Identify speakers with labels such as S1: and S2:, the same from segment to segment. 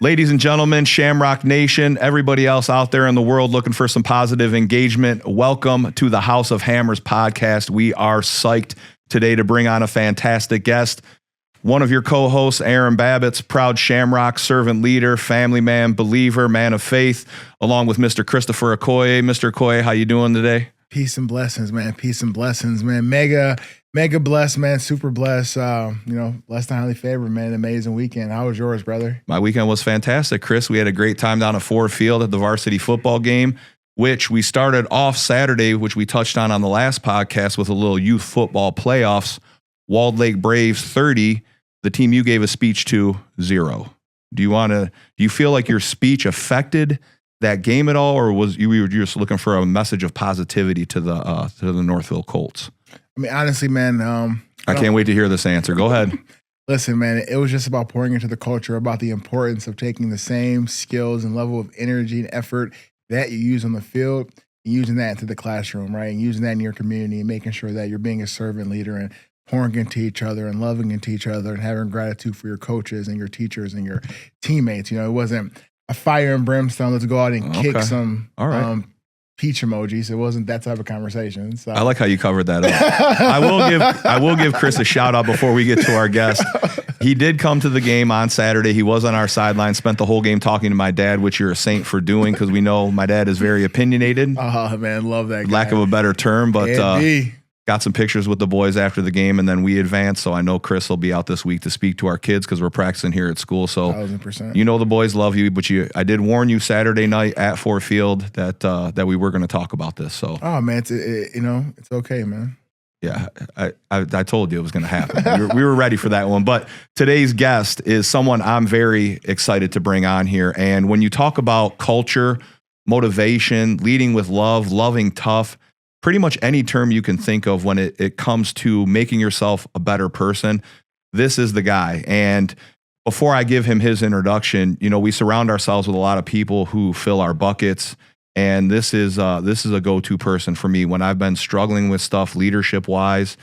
S1: Ladies and gentlemen, Shamrock Nation, everybody else out there in the world looking for some positive engagement, welcome to the House of Hammers podcast. We are psyched today to bring on a fantastic guest. One of your co-hosts, Aaron Babicz, proud Shamrock servant leader, family man, believer, man of faith, along with Mr. Christopher Okoye. Mr. Okoye, how you doing today?
S2: Peace and blessings, man. Peace and blessings, man. Mega blessed, man. Super blessed. Blessed and highly favored, man. Amazing weekend. How was yours, brother?
S1: My weekend was fantastic, Chris. We had a great time down at Ford Field at the varsity football game, which we started off Saturday, which we touched on the last podcast with a little youth football playoffs. Walled Lake Braves 30. The team you gave a speech to 0. Do you feel like your speech affected that game at all, or was you were just looking for a message of positivity to the Northville Colts?
S2: I mean, honestly, man,
S1: I can't wait to hear this answer. Go ahead.
S2: Listen, man, it was just about pouring into the culture, about the importance of taking the same skills and level of energy and effort that you use on the field and using that into the classroom, right? And using that in your community and making sure that you're being a servant leader and pouring into each other and loving into each other and having gratitude for your coaches and your teachers and your teammates. You know, it wasn't a fire and brimstone, let's go out and kick some peach emojis. It wasn't that type of conversation. So.
S1: I like how you covered that up. I will give Chris a shout out before we get to our guest. He did come to the game on Saturday. He was on our sideline, spent the whole game talking to my dad, which you're a saint for doing because we know my dad is very opinionated.
S2: Oh, man, love that guy.
S1: Lack of a better term, but got some pictures with the boys after the game, and then we advanced. So I know Chris will be out this week to speak to our kids because we're practicing here at school. So
S2: 1,000%.
S1: You know the boys love you, but I did warn you Saturday night at Ford Field that we were going to talk about this. So
S2: man, it's okay, man.
S1: Yeah, I told you it was going to happen. we were ready for that one. But today's guest is someone I'm very excited to bring on here. And when you talk about culture, motivation, leading with love, loving tough, pretty much any term you can think of when it comes to making yourself a better person, this is the guy. And before I give him his introduction, we surround ourselves with a lot of people who fill our buckets. And this is a go-to person for me when I've been struggling with stuff leadership-wise.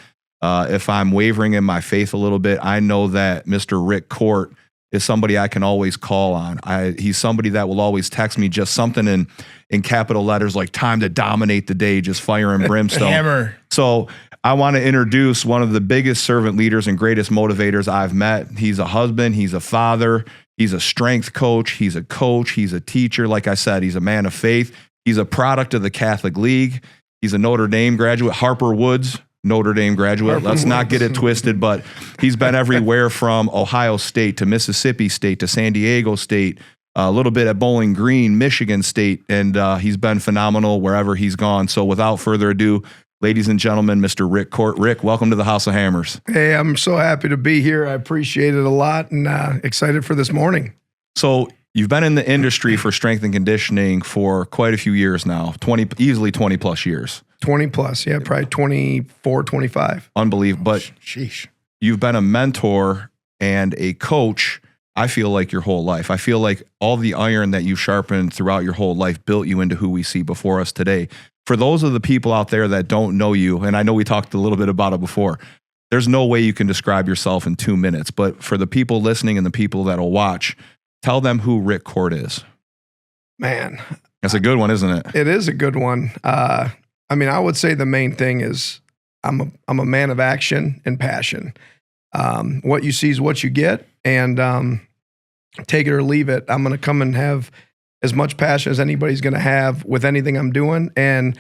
S1: If I'm wavering in my faith a little bit, I know that Mr. Rick Court is somebody I can always call on. He's somebody that will always text me just something in capital letters like time to dominate the day, just fire and brimstone.
S2: Hammer.
S1: So I want to introduce one of the biggest servant leaders and greatest motivators I've met. He's a husband. He's a father. He's a strength coach. He's a coach. He's a teacher. Like I said, he's a man of faith. He's a product of the Catholic League. He's a Notre Dame graduate. Harper Woods, Notre Dame graduate. Let's not get it twisted, but he's been everywhere from Ohio State to Mississippi State to San Diego State, a little bit at Bowling Green, Michigan State, and he's been phenomenal wherever he's gone. So without further ado, ladies and gentlemen, Mr. Rick Court. Rick, welcome to the House of Hammers.
S3: Hey, I'm so happy to be here. I appreciate it a lot and excited for this morning.
S1: So you've been in the industry for strength and conditioning for quite a few years now, easily 20 plus years.
S3: 20 plus, yeah, probably 24, 25.
S1: Unbelievable. But
S2: sheesh.
S1: You've been a mentor and a coach, I feel like, your whole life. I feel like all the iron that you've sharpened throughout your whole life built you into who we see before us today. For those of the people out there that don't know you, and I know we talked a little bit about it before, there's no way you can describe yourself in 2 minutes. But for the people listening and the people that'll watch, tell them who Rick Court is.
S3: Man.
S1: That's a good one, isn't it?
S3: It is a good one. I would say the main thing is I'm a man of action and passion. What you see is what you get, and take it or leave it. I'm going to come and have as much passion as anybody's going to have with anything I'm doing, and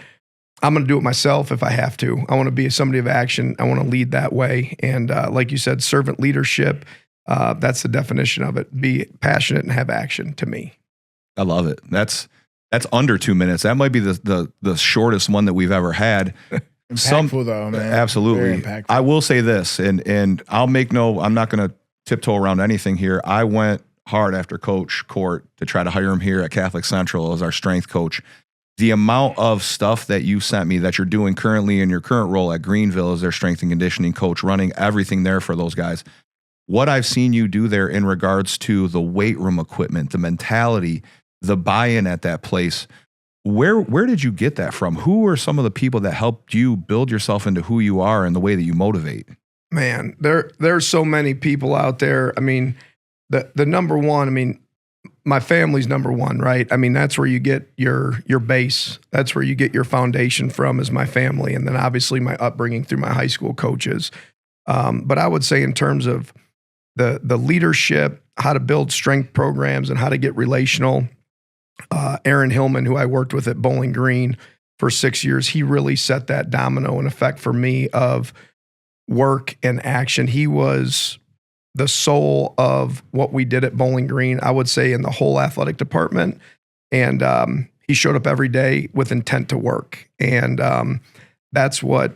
S3: I'm going to do it myself if I have to. I want to be somebody of action. I want to lead that way. And like you said, servant leadership, that's the definition of it. Be passionate and have action to me.
S1: I love it. That's under 2 minutes. That might be the shortest one that we've ever had.
S2: Impactful though, man.
S1: Absolutely. I will say this, and I'm not going to tiptoe around anything here. I went hard after Coach Court to try to hire him here at Catholic Central as our strength coach. The amount of stuff that you sent me that you're doing currently in your current role at Greenville as their strength and conditioning coach, running everything there for those guys. What I've seen you do there in regards to the weight room equipment, the mentality, the buy-in at that place, where did you get that from? Who are some of the people that helped you build yourself into who you are and the way that you motivate?
S3: Man, there's so many people out there. I mean, the number one, my family's number one, right? I mean, that's where you get your base. That's where you get your foundation from, is my family. And then obviously my upbringing through my high school coaches. But I would say in terms of the leadership, how to build strength programs and how to get relational, Aaron Hillman, who I worked with at Bowling Green for 6 years, he really set that domino in effect for me of work and action. He was the soul of what we did at Bowling Green, I would say, in the whole athletic department. And he showed up every day with intent to work. And that's what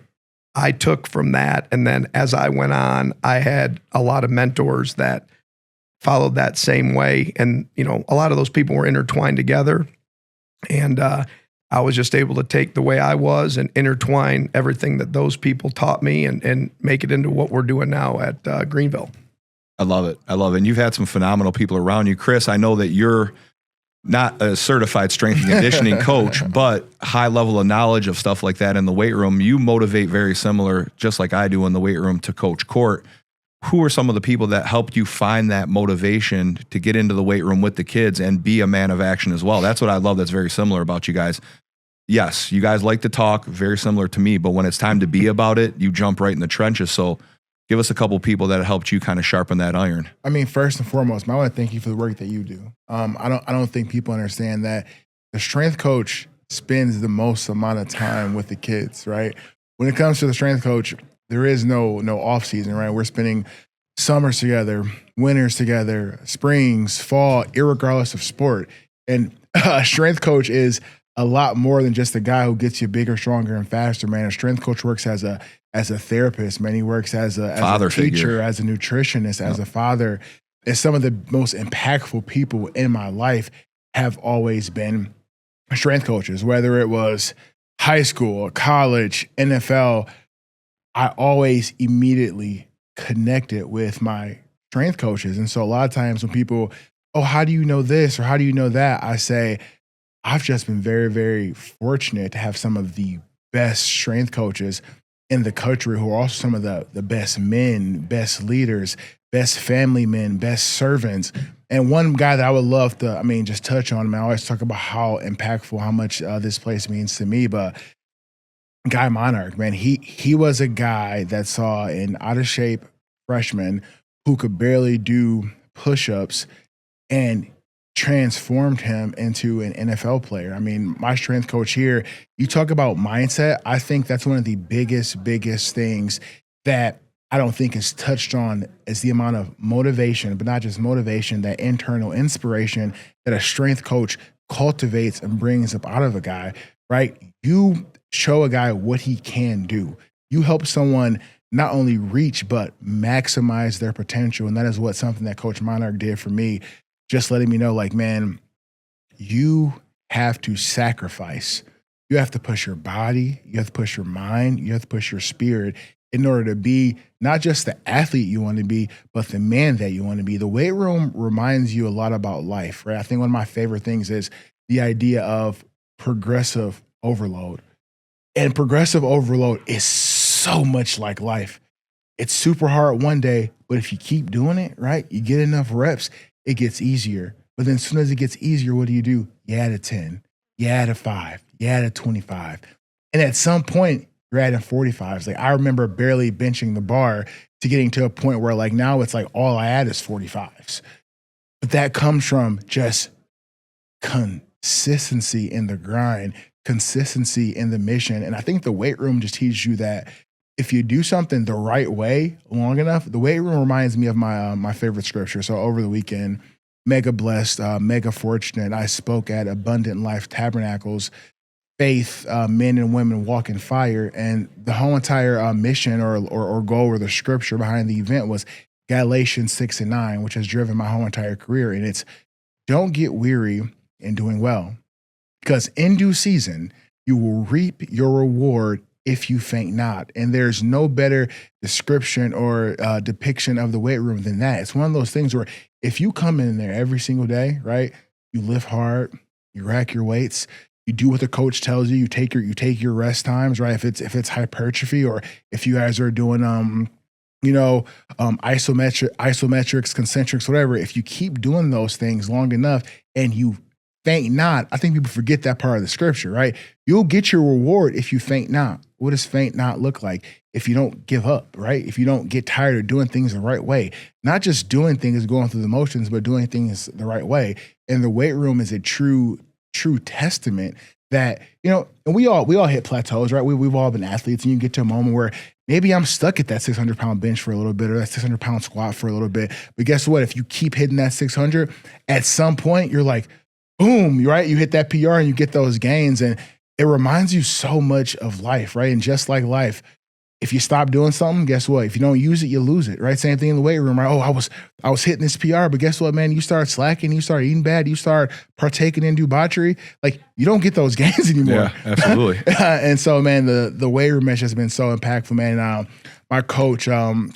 S3: I took from that. And then as I went on, I had a lot of mentors that followed that same way. And, you know, a lot of those people were intertwined together. And I was just able to take the way I was and intertwine everything that those people taught me and make it into what we're doing now at Greenville.
S1: I love it. I love it. And you've had some phenomenal people around you. Chris, I know that you're not a certified strength and conditioning coach, but high level of knowledge of stuff like that in the weight room. You motivate very similar, just like I do in the weight room, to Coach Court. Who are some of the people that helped you find that motivation to get into the weight room with the kids and be a man of action as well? That's what I love that's very similar about you guys. Yes, you guys like to talk, very similar to me, but when it's time to be about it, you jump right in the trenches. So give us a couple people that helped you kind of sharpen that iron.
S2: I mean, first and foremost, I want to thank you for the work that you do. I don't think people understand that the strength coach spends the most amount of time with the kids, right? When it comes to the strength coach, there is no off season, right? We're spending summers together, winters together, springs, fall, irregardless of sport. And a strength coach is a lot more than just a guy who gets you bigger, stronger, and faster, man. A strength coach works as a therapist, man. He works as a teacher, figure, as a nutritionist, as a father. And some of the most impactful people in my life have always been strength coaches, whether it was high school, college, NFL. I always immediately connected with my strength coaches. And so a lot of times when people, oh, how do you know this or how do you know that? I say, I've just been very, very fortunate to have some of the best strength coaches in the country who are also some of the best men, best leaders, best family men, best servants. And one guy that I would love to, just touch on, I always talk about how impactful, how much this place means to me, but Guy Monarch, man, he was a guy that saw an out-of-shape freshman who could barely do push-ups and transformed him into an NFL player. I mean, my strength coach here, you talk about mindset. I think that's one of the biggest things that I don't think is touched on is the amount of motivation, but not just motivation, that internal inspiration that a strength coach cultivates and brings up out of a guy, right? You show a guy what he can do. You help someone not only reach, but maximize their potential. And that is something that Coach Monarch did for me. Just letting me know, like, man, you have to sacrifice. You have to push your body. You have to push your mind. You have to push your spirit in order to be not just the athlete you want to be, but the man that you want to be. The weight room reminds you a lot about life, right? I think one of my favorite things is the idea of progressive overload. And progressive overload is so much like life. It's super hard one day, but if you keep doing it, right, you get enough reps, it gets easier. But then as soon as it gets easier, what do? You add a 10, you add a 5, you add a 25. And at some point, you're adding 45s. Like, I remember barely benching the bar to getting to a point where, like, now it's like all I add is 45s. But that comes from just consistency in the grind, consistency in the mission. And I think the weight room just teaches you that if you do something the right way long enough, the weight room reminds me of my favorite scripture. So over the weekend, mega blessed, mega fortunate, I spoke at Abundant Life Tabernacles, faith, men and women walk in fire. And the whole entire mission or goal or the scripture behind the event was Galatians 6:9, which has driven my whole entire career. And it's, don't get weary in doing well, because in due season, you will reap your reward if you faint not. And there's no better description or depiction of the weight room than that. It's one of those things where if you come in there every single day, right, you lift hard, you rack your weights, you do what the coach tells you, you take your rest times, right? If it's hypertrophy, or if you guys are doing isometrics, concentrics, whatever, if you keep doing those things long enough and you faint not, I think people forget that part of the scripture, right? You'll get your reward if you faint not. What does faint not look like? If you don't give up, right? If you don't get tired of doing things the right way, not just doing things going through the motions, but doing things the right way. And the weight room is a true testament that, and we all hit plateaus, right? We've all been athletes, and you get to a moment where maybe I'm stuck at that 600-pound bench for a little bit, or that 600-pound squat for a little bit. But guess what? If you keep hitting that 600, at some point you're like, boom, right? You hit that PR and you get those gains, and it reminds you so much of life, right? And just like life, if you stop doing something, guess what? If you don't use it, you lose it, right? Same thing in the weight room, right? Oh, I was hitting this PR, but guess what, man? You start slacking, you start eating bad, you start partaking in debauchery. Like, you don't get those gains anymore.
S1: Yeah, absolutely.
S2: And so, man, the weight room mesh has been so impactful, man. My coach,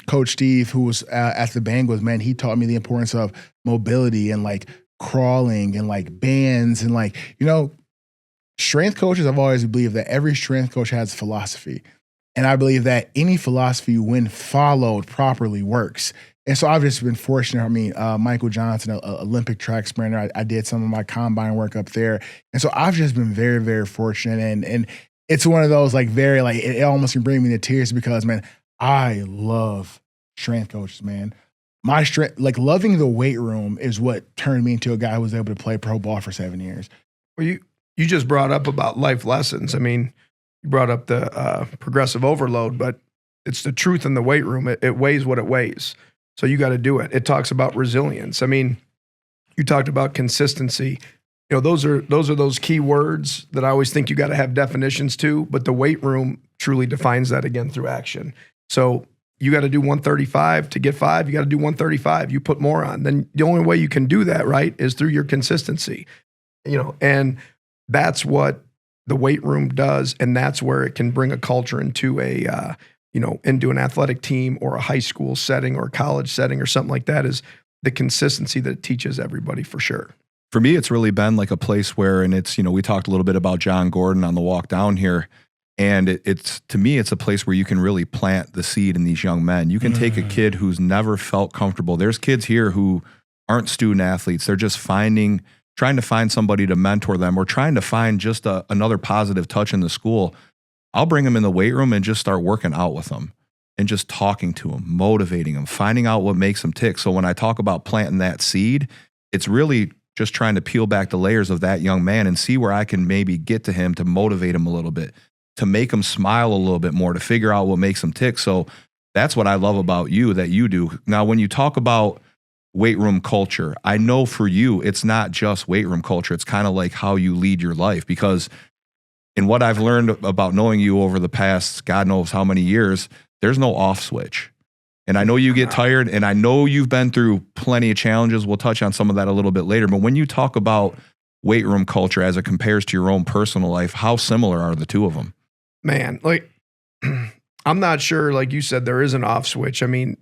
S2: Coach Steve, who was at the Bengals, man, he taught me the importance of mobility and like crawling and like bands and like, strength coaches. I've always believed that every strength coach has a philosophy. And I believe that any philosophy, when followed properly, works. And so I've just been fortunate. I mean, Michael Johnson, an Olympic track sprinter, I did some of my combine work up there. And so I've just been very, very fortunate. And it's one of those like very, like, it almost can bring me to tears because, man, I love strength coaches, man. My strength, like loving the weight room is what turned me into a guy who was able to play pro ball for 7 years.
S3: Well, you just brought up about life lessons. I mean, you brought up the progressive overload, but it's the truth in the weight room. It weighs what it weighs. So you got to do it. It talks about resilience. I mean, you talked about consistency. Those are those key words that I always think you got to have definitions to, but the weight room truly defines that again through action. So you got to do 135 to get 5. You got to do 135. You put more on. Then the only way you can do that, right, is through your consistency. And that's what the weight room does, and that's where it can bring a culture into into an athletic team or a high school setting or a college setting or something like that, is the consistency that it teaches everybody for sure.
S1: For me, it's really been like a place where, and it's, we talked a little bit about John Gordon on the walk down here, and it's to me, it's a place where you can really plant the seed in these young men. You can take a kid who's never felt comfortable. There's kids here who aren't student athletes. They're just trying to find somebody to mentor them or trying to find just another positive touch in the school. I'll bring them in the weight room and just start working out with them and just talking to them, motivating them, finding out what makes them tick. So when I talk about planting that seed, it's really just trying to peel back the layers of that young man and see where I can maybe get to him to motivate him a little bit, to make him smile a little bit more, to figure out what makes him tick. So that's what I love about you that you do. Now, when you talk about weight room culture, I know for you, it's not just weight room culture. It's kind of like how you lead your life, because in what I've learned about knowing you over the past, God knows how many years, there's no off switch. And I know you get tired, and I know you've been through plenty of challenges. We'll touch on some of that a little bit later. But when you talk about weight room culture as it compares to your own personal life, how similar are the two of them?
S3: Man, like, I'm not sure, like you said, there is an off switch. I mean,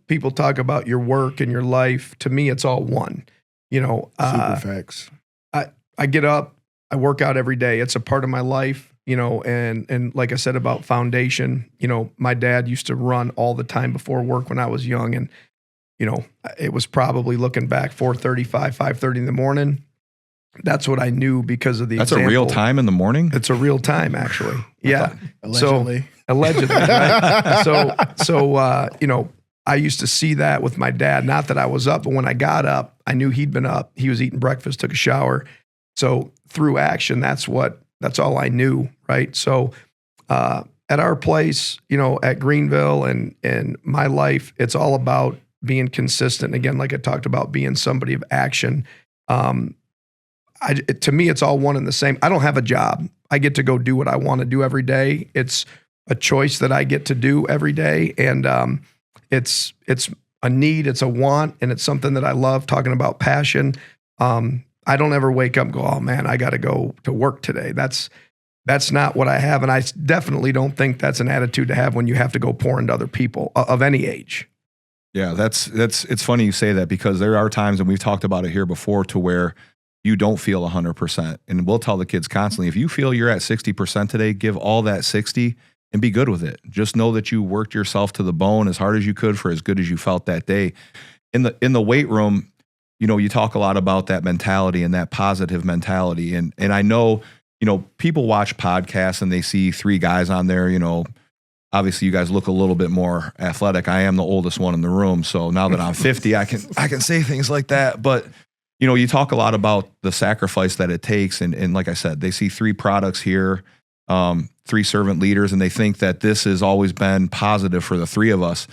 S3: people talk about your work and your life. To me, it's all one.
S2: Super facts.
S3: I get up, I work out every day. It's a part of my life, and like I said about foundation, my dad used to run all the time before work when I was young. And, it was probably looking back 4:35, 5:30 in the morning. That's what I knew because of the
S1: That's
S3: example.
S1: a real time in the morning?
S3: It's a real time, actually. Yeah.
S2: Allegedly.
S3: Allegedly, right? So, I used to see that with my dad. Not that I was up, but when I got up, I knew he'd been up. He was eating breakfast, took a shower. So through action, that's all I knew, right? So at our place, at Greenville and my life, it's all about being consistent. Again, like I talked about, being somebody of action. To me, it's all one and the same. I don't have a job. I get to go do what I want to do every day. It's a choice that I get to do every day. And it's a need, it's a want, and it's something that I love. Talking about passion. I don't ever wake up and go, oh man, I got to go to work today. That's not what I have. And I definitely don't think that's an attitude to have when you have to go pour into other people of any age.
S1: Yeah, it's funny you say that, because there are times, and we've talked about it here before, to where you don't feel 100%. And we'll tell the kids constantly, if you feel you're at 60% today, give all that 60 and be good with it. Just know that you worked yourself to the bone as hard as you could for as good as you felt that day. In the weight room, you know, you talk a lot about that mentality and that positive mentality. And I know, you know, people watch podcasts and they see three guys on there, you know, obviously you guys look a little bit more athletic. I am the oldest one in the room. So now that I'm 50, I can say things like that. But, you know, you talk a lot about the sacrifice that it takes. And like I said, they see three products here, three servant leaders, and they think that this has always been positive for the three of us.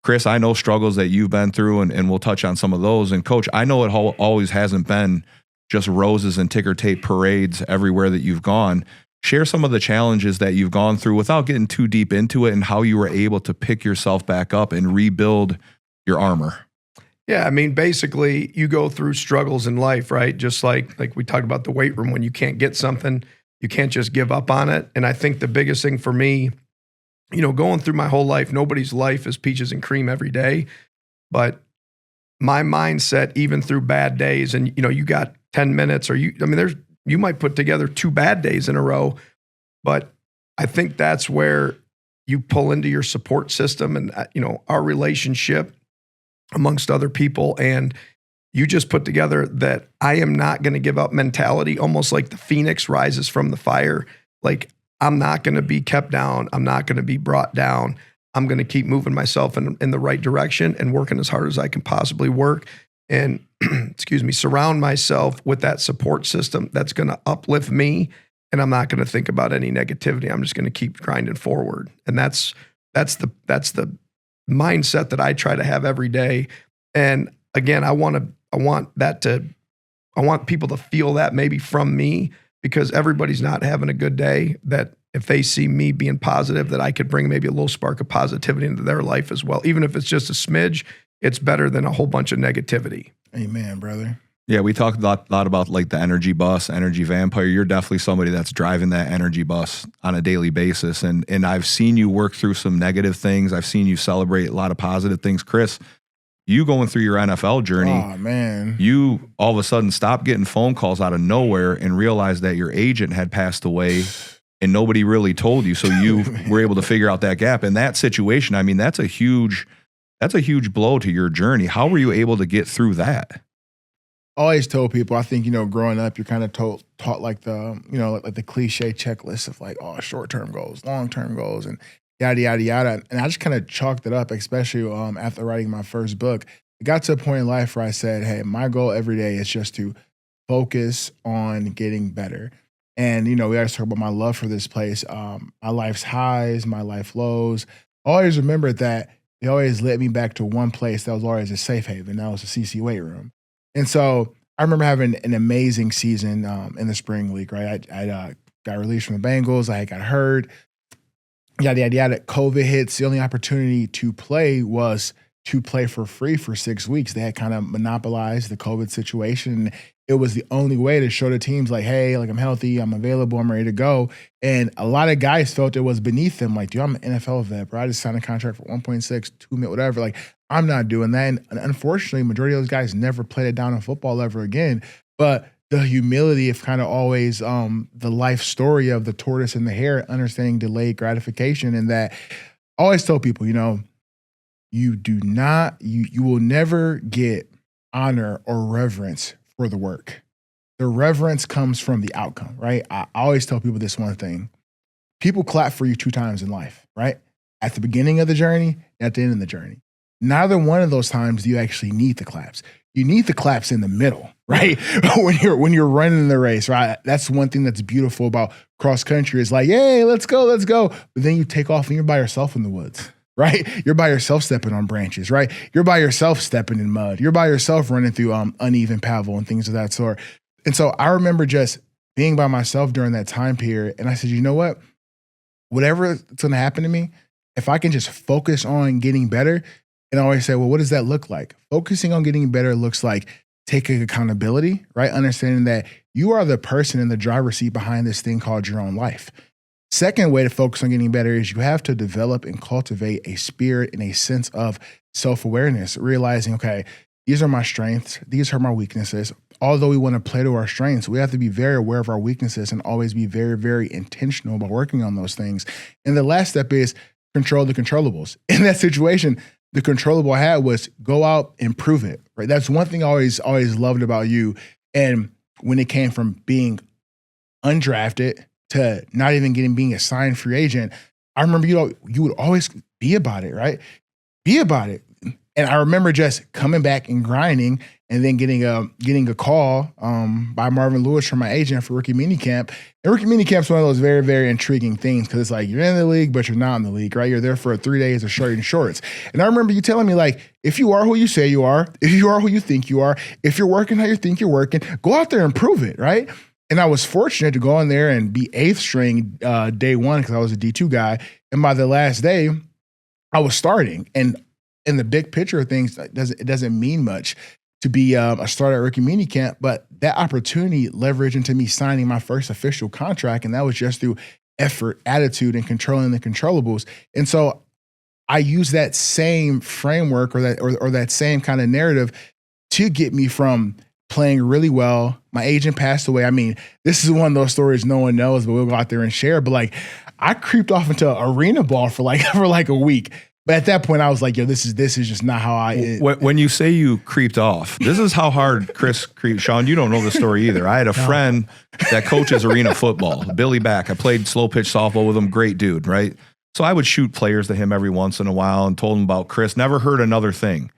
S1: Chris, I know struggles that you've been through, and we'll touch on some of those. And Coach, I know it always hasn't been just roses and ticker tape parades everywhere that you've gone. Share some of the challenges that you've gone through without getting too deep into it, and how you were able to pick yourself back up and rebuild your armor.
S3: Yeah, I mean, basically, you go through struggles in life, right? Just like we talked about the weight room, when you can't get something, you can't just give up on it. And I think the biggest thing for me, you know, going through my whole life, nobody's life is peaches and cream every day. But my mindset, even through bad days, and, you know, you got 10 minutes or you might put together 2 bad days in a row. But I think that's where you pull into your support system and, you know, our relationship amongst other people. And you just put together that I am not going to give up mentality, almost like the phoenix rises from the fire. Like, I'm not going to be kept down. I'm not going to be brought down. I'm going to keep moving myself in the right direction and working as hard as I can possibly work. And, excuse me, surround myself with that support system that's going to uplift me. And I'm not going to think about any negativity. I'm just going to keep grinding forward. And that's the mindset that I try to have every day. And again, I want people to feel that maybe from me, because everybody's not having a good day, that if they see me being positive, that I could bring maybe a little spark of positivity into their life as well. Even if it's just a smidge, it's better than a whole bunch of negativity.
S2: Amen, brother.
S1: Yeah, we talked a lot about like the energy bus, energy vampire. You're definitely somebody that's driving that energy bus on a daily basis. And I've seen you work through some negative things. I've seen you celebrate a lot of positive things. Chris, you going through your NFL journey,
S2: oh, man.
S1: You all of a sudden stopped getting phone calls out of nowhere and realized that your agent had passed away and nobody really told you. So you were able to figure out that gap. In that situation, I mean, that's a huge blow to your journey. How were you able to get through that?
S2: I always told people, I think, you know, growing up, you're kind of taught like the, you know, like the cliche checklist of like, oh, short-term goals, long-term goals, and yada, yada, yada. And I just kind of chalked it up, especially after writing my first book. It got to a point in life where I said, hey, my goal every day is just to focus on getting better. And, you know, we always talk about my love for this place, my life's highs, my life lows. I always remembered that they always led me back to one place that was always a safe haven. That was the CC weight room. And so I remember having an amazing season in the spring league, right? I got released from the Bengals. I got hurt. Yada, yada, yada. COVID hits. The only opportunity to play was to play for free for 6 weeks. They had kind of monopolized the COVID situation. It was the only way to show the teams like, hey, like I'm healthy, I'm available, I'm ready to go. And a lot of guys felt it was beneath them. Like, dude, I'm an NFL vet, bro. I just signed a contract for 1.6, 2 million, whatever. Like, I'm not doing that. And unfortunately, majority of those guys never played it down in football ever again. But the humility of kind of always the life story of the tortoise and the hare, understanding delayed gratification, and that I always tell people, you know, you will never get honor or reverence for the work. The reverence comes from the outcome, right? I always tell people this one thing. People clap for you 2 times in life, right? At the beginning of the journey, at the end of the journey. Neither one of those times do you actually need the claps. You need the claps in the middle, right? when you're running the race, right? That's one thing that's beautiful about cross country is like, yay, let's go. But then you take off and you're by yourself in the woods, right? You're by yourself stepping on branches, right? You're by yourself stepping in mud. You're by yourself running through uneven pavel and things of that sort. And so I remember just being by myself during that time period. And I said, you know what? Whatever is going to happen to me, if I can just focus on getting better. And I always say, well, what does that look like? Focusing on getting better looks like taking accountability, right? Understanding that you are the person in the driver's seat behind this thing called your own life. Second way to focus on getting better is you have to develop and cultivate a spirit and a sense of self-awareness, realizing, okay, these are my strengths. These are my weaknesses. although we want to play to our strengths, we have to be very aware of our weaknesses and always be very, very intentional about working on those things. And the last step is control the controllables. In that situation, the controllable I had was go out and prove it, right? That's one thing I always loved about you. And when it came from being undrafted to not even being a signed free agent, I remember you would always be about it, right? Be about it. And I remember just coming back and grinding and then getting a call by Marvin Lewis from my agent for rookie minicamp. And rookie minicamp's one of those very, very intriguing things because it's like you're in the league, but you're not in the league, right? You're there for 3 days of shirt and shorts. And I remember you telling me, like, if you are who you say you are, if you are who you think you are, if you're working how you think you're working, go out there and prove it, right? And I was fortunate to go in there and be 8th string day one because I was a D2 guy. And by the last day, I was starting. And in the big picture of things, it doesn't mean much to be a starter at rookie minicamp, but that opportunity leveraged into me signing my first official contract, and that was just through effort, attitude, and controlling the controllables. And so I use that same framework or that same kind of narrative to get me from playing really well. My agent passed away. I mean, this is one of those stories no one knows, but we'll go out there and share. But like, I creeped off into arena ball for like a week. But at that point, I was like, yo, this is just not how I.
S1: When you say you creeped off, this is how hard Chris creeped. Sean, you don't know the story either. I had a friend that coaches arena football, Billy Back. I played slow pitch softball with him. Great dude, right? So I would shoot players to him every once in a while and told him about Chris. Never heard another thing.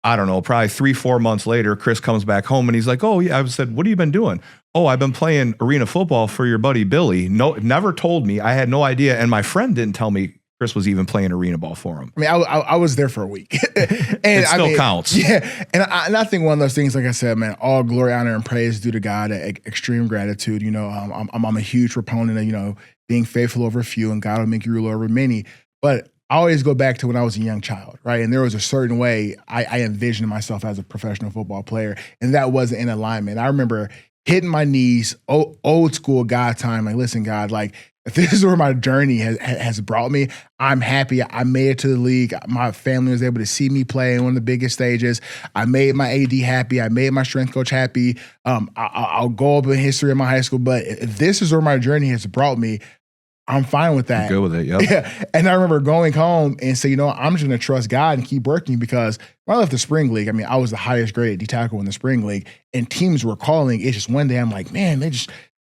S1: I don't know, probably 3-4 months later, Chris comes back home and he's like, oh, yeah. I said, what have you been doing? Oh, I've been playing arena football for your buddy Billy. No, never told me. I had no idea. And my friend didn't tell me Chris was even playing arena ball for him.
S2: I mean, I was there for a week. And
S1: it still counts.
S2: Yeah. And I think one of those things, like I said, man, all glory, honor, and praise due to God, extreme gratitude. You know, I'm a huge proponent of, you know, being faithful over few and God will make you rule over many. But I always go back to when I was a young child, right? And there was a certain way I envisioned myself as a professional football player, and that wasn't in alignment. I remember hitting my knees, old school God time, like, listen, God, like, if this is where my journey has brought me, I'm happy. I made it to the league. My family was able to see me play in one of the biggest stages. I made my AD happy. I made my strength coach happy. I'll go up in history in my high school, but if this is where my journey has brought me, I'm fine with that.
S1: I'm good with it, yep.
S2: Yeah. And I remember going home and say, you know, I'm just going to trust God and keep working because when I left the spring league, I mean, I was the highest graded D tackle in the spring league and teams were calling. It's just one day I'm like, man, they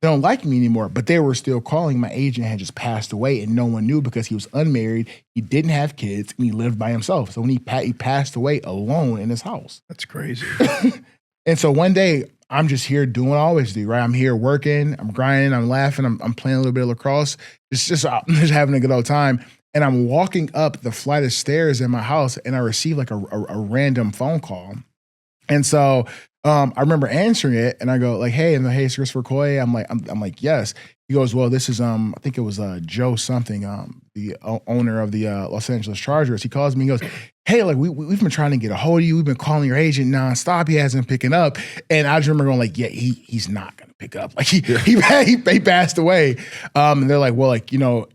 S2: don't like me anymore. But they were still calling. My agent had just passed away and no one knew because he was unmarried. He didn't have kids and he lived by himself. So when he passed away alone in his house.
S3: That's crazy.
S2: And so one day I'm just here doing what I always do, right? I'm here working, I'm grinding, I'm laughing, I'm playing a little bit of lacrosse, just having a good old time. And I'm walking up the flight of stairs in my house and I receive like a random phone call. And so I remember answering it and I go like, hey, and hey, it's Chris Okoye. I'm like, yes. He goes, well, this is, I think it was Joe something, the owner of the Los Angeles Chargers. He calls me and goes, hey, like we've been trying to get a hold of you. We've been calling your agent nonstop. He hasn't picking up. And I just remember going like, yeah, he's not going to pick up. Like he passed away. And they're like, well, like, well,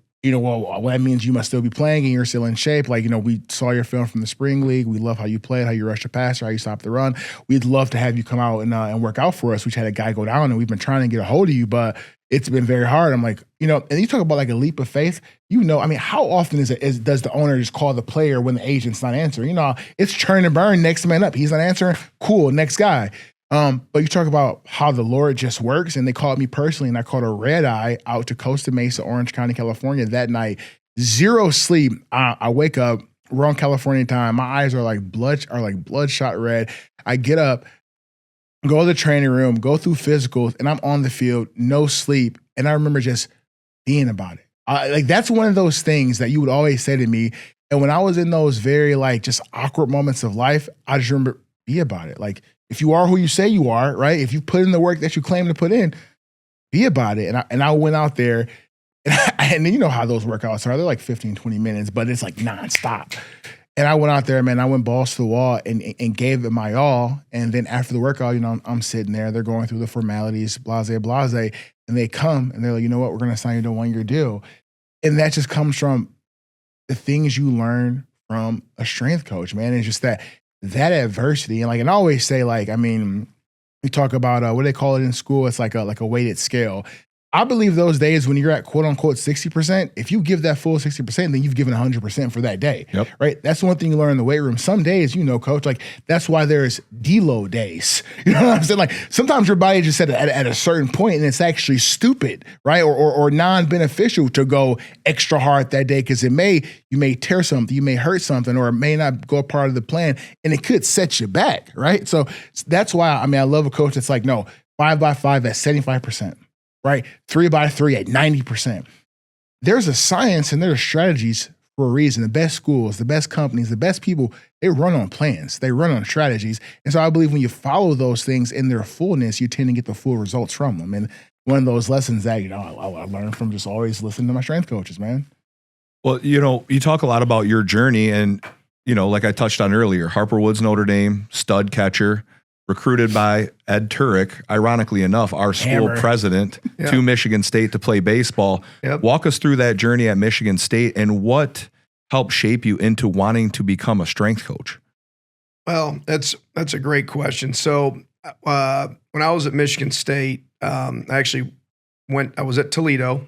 S2: that means you must still be playing and you're still in shape. Like, we saw your film from the spring league. We love how you played, how you rushed the passer, how you stopped the run. We'd love to have you come out and work out for us. We just had a guy go down and we've been trying to get a hold of you, but it's been very hard. I'm like, and you talk about like a leap of faith, I mean, how often does the owner just call the player when the agent's not answering? It's churn and burn, next man up. He's not answering. Cool, next guy. But you talk about how the Lord just works, and they called me personally, and I caught a red eye out to Costa Mesa, Orange County, California that night. 0 sleep. I wake up, we're on California time. My eyes are like bloodshot red. I get up, go to the training room, go through physicals, and I'm on the field, no sleep. And I remember just being about it. Like that's one of those things that you would always say to me. And when I was in those very like just awkward moments of life, I just remember be about it. Like if you are who you say you are, right? If you put in the work that you claim to put in, be about it. And I went out there and you know how those workouts are. They're like 15, 20 minutes, but it's like nonstop. And I went out there, man, I went balls to the wall and gave it my all. And then after the workout, I'm sitting there, they're going through the formalities, blase, and they come and they're like, you know what, we're going to sign you to a 1-year deal. And that just comes from the things you learn from a strength coach, man. It's just that adversity. And I always say, like, I mean, We talk about what they call it in school. It's like a weighted scale. I believe those days when you're at quote unquote 60%, if you give that full 60%, then you've given 100% for that day.
S1: Yep.
S2: Right. That's one thing you learn in the weight room. Some days, coach, like that's why there's deload days. You know what I'm saying? Like sometimes your body just at a certain point and it's actually stupid, right? Or non-beneficial to go extra hard that day because you may tear something, you may hurt something, or it may not go a part of the plan and it could set you back. Right. So that's why, I love a coach that's like, no, 5x5 at 75%. Right? 3x3 at 90%. There's a science and there's strategies for a reason. The best schools, the best companies, the best people, they run on plans. They run on strategies. And so I believe when you follow those things in their fullness, you tend to get the full results from them. And one of those lessons that, I learned from just always listening to my strength coaches, man.
S1: Well, you talk a lot about your journey and, like I touched on earlier, Harper Woods, Notre Dame, stud catcher, recruited by Ed Turek, ironically enough, our school president, to Michigan State to play baseball.
S3: Yep.
S1: Walk us through that journey at Michigan State and what helped shape you into wanting to become a strength coach?
S3: Well, that's a great question. So when I was at Michigan State, I was at Toledo,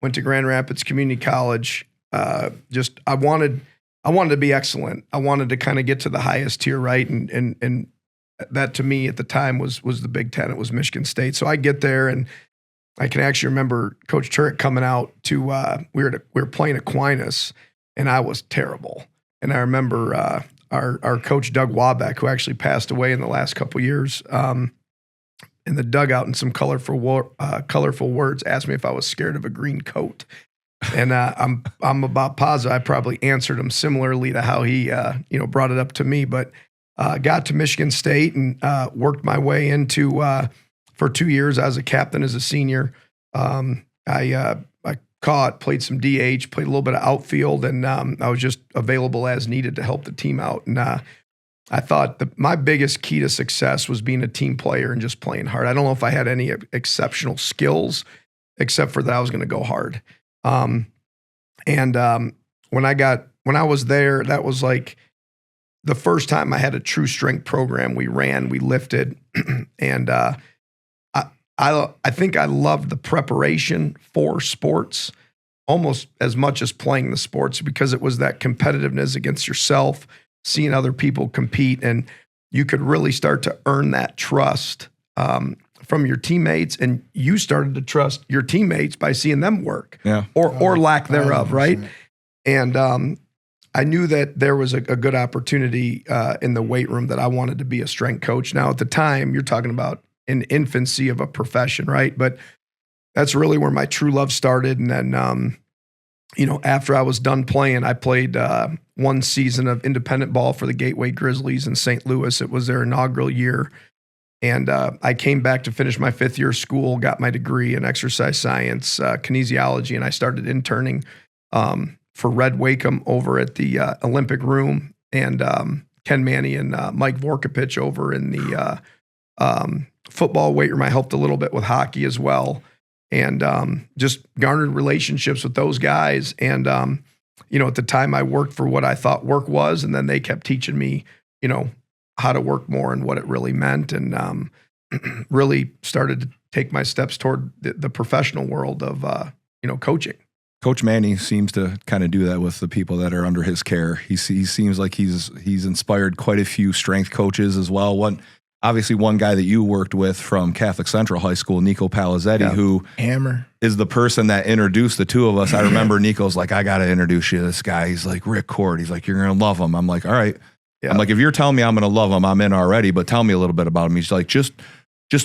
S3: went to Grand Rapids Community College. I wanted to be excellent. I wanted to kind of get to the highest tier, right? And that to me at the time was the Big Ten. It was Michigan State. So I get there and I can actually remember Coach Turek coming out to we were playing Aquinas and I was terrible. And I remember our coach Doug Wabeck, who actually passed away in the last couple of years, in the dugout in some colorful words, asked me if I was scared of a green coat. And I'm about positive I probably answered him similarly to how he brought it up to me, but. Got to Michigan State and worked my way into for 2 years. I was a captain as a senior. I played some DH, played a little bit of outfield, and I was just available as needed to help the team out. And I thought my biggest key to success was being a team player and just playing hard. I don't know if I had any exceptional skills, except for that I was going to go hard. When I was there, that was like the first time I had a true strength program. We ran, we lifted, and I think I loved the preparation for sports almost as much as playing the sports because it was that competitiveness against yourself, seeing other people compete, and you could really start to earn that trust from your teammates, and you started to trust your teammates by seeing them work, or lack thereof, right? And I knew that there was a good opportunity in the weight room that I wanted to be a strength coach. Now, at the time, you're talking about an infancy of a profession, right? But that's really where my true love started. And then, after I was done playing, I played one season of independent ball for the Gateway Grizzlies in St. Louis. It was their inaugural year. And I came back to finish my 5th year of school, got my degree in exercise science, kinesiology, and I started interning for Red Wakeham over at the Olympic Room, and Ken Manny and Mike Vorkapich over in the football weight room. I helped a little bit with hockey as well, and just garnered relationships with those guys. And at the time I worked for what I thought work was, and then they kept teaching me, how to work more and what it really meant, and really started to take my steps toward the professional world of coaching.
S1: Coach Manny seems to kind of do that with the people that are under his care. He seems like he's inspired quite a few strength coaches as well. Obviously one guy that you worked with from Catholic Central High School, Nico Palizzetti, who is the person that introduced the two of us. I remember Nico's like, I got to introduce you to this guy. He's like, Rick Cord. He's like, you're going to love him. I'm like, all right. Yeah. I'm like, if you're telling me I'm going to love him, I'm in already, but tell me a little bit about him. He's like, just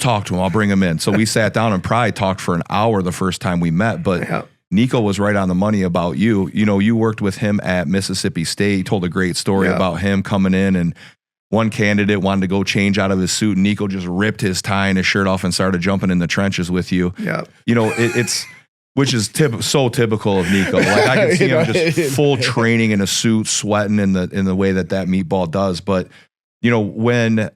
S1: talk to him. I'll bring him in. So we sat down and probably talked for an hour the first time we met, but Nico was right on the money about you. You worked with him at Mississippi State. He told a great story about him coming in, and one candidate wanted to go change out of his suit, and Nico just ripped his tie and his shirt off and started jumping in the trenches with you. Yeah. It's which is so typical of Nico. Like I can see him just full training in a suit, sweating in the way that meatball does. But when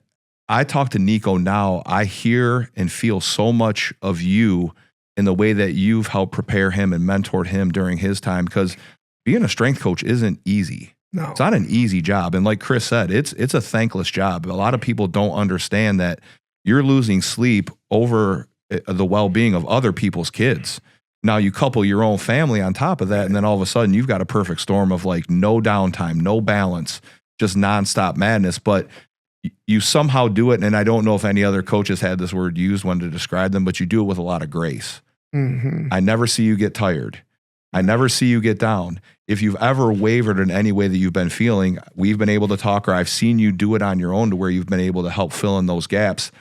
S1: I talk to Nico now, I hear and feel so much of you in the way that you've helped prepare him and mentored him during his time, because being a strength coach isn't easy. No. It's not an easy job. And like Chris said, it's a thankless job. A lot of people don't understand that you're losing sleep over the well-being of other people's kids. Now you couple your own family on top of that, and then all of a sudden you've got a perfect storm of like no downtime, no balance, just nonstop madness. But you somehow do it, and I don't know if any other coaches had this word used when to describe them, but you do it with a lot of grace.
S3: Mm-hmm.
S1: I never see you get tired. I never see you get down. If you've ever wavered in any way that you've been feeling, we've been able to talk, or I've seen you do it on your own to where you've been able to help fill in those gaps.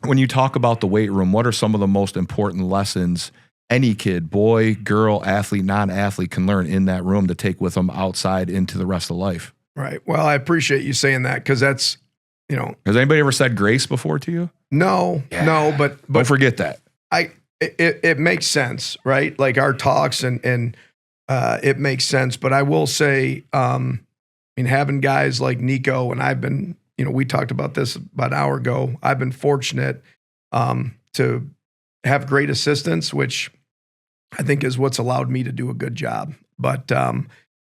S1: When you talk about the weight room, what are some of the most important lessons any kid, boy, girl, athlete, non-athlete can learn in that room to take with them outside into the rest of life?
S3: Right. Well, I appreciate you saying that, because that's,
S1: Has anybody ever said grace before to you?
S3: No, but
S1: Don't forget that.
S3: It makes sense, right? Like our talks and it makes sense. But I will say, having guys like Nico, and I've been, we talked about this about an hour ago. I've been fortunate to have great assistants, which I think is what's allowed me to do a good job. But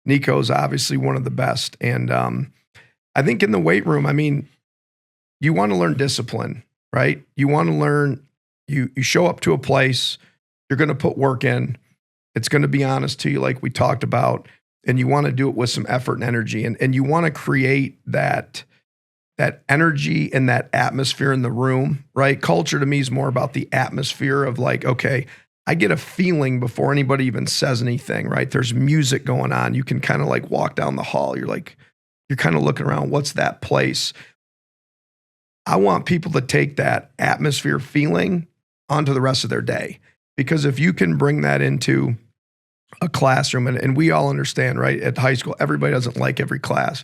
S3: Nico's obviously one of the best. And I think in the weight room, you want to learn discipline, right? You want to learn, you show up to a place, you're going to put work in. It's going to be honest to you, like we talked about, and you want to do it with some effort and energy. And you want to create that energy and that atmosphere in the room, right? Culture to me is more about the atmosphere of like, okay, I get a feeling before anybody even says anything, right? There's music going on. You can kind of like walk down the hall. You're kind of looking around. What's that place? I want people to take that atmosphere feeling onto the rest of their day. Because if you can bring that into a classroom, and we all understand, right? At high school, everybody doesn't like every class.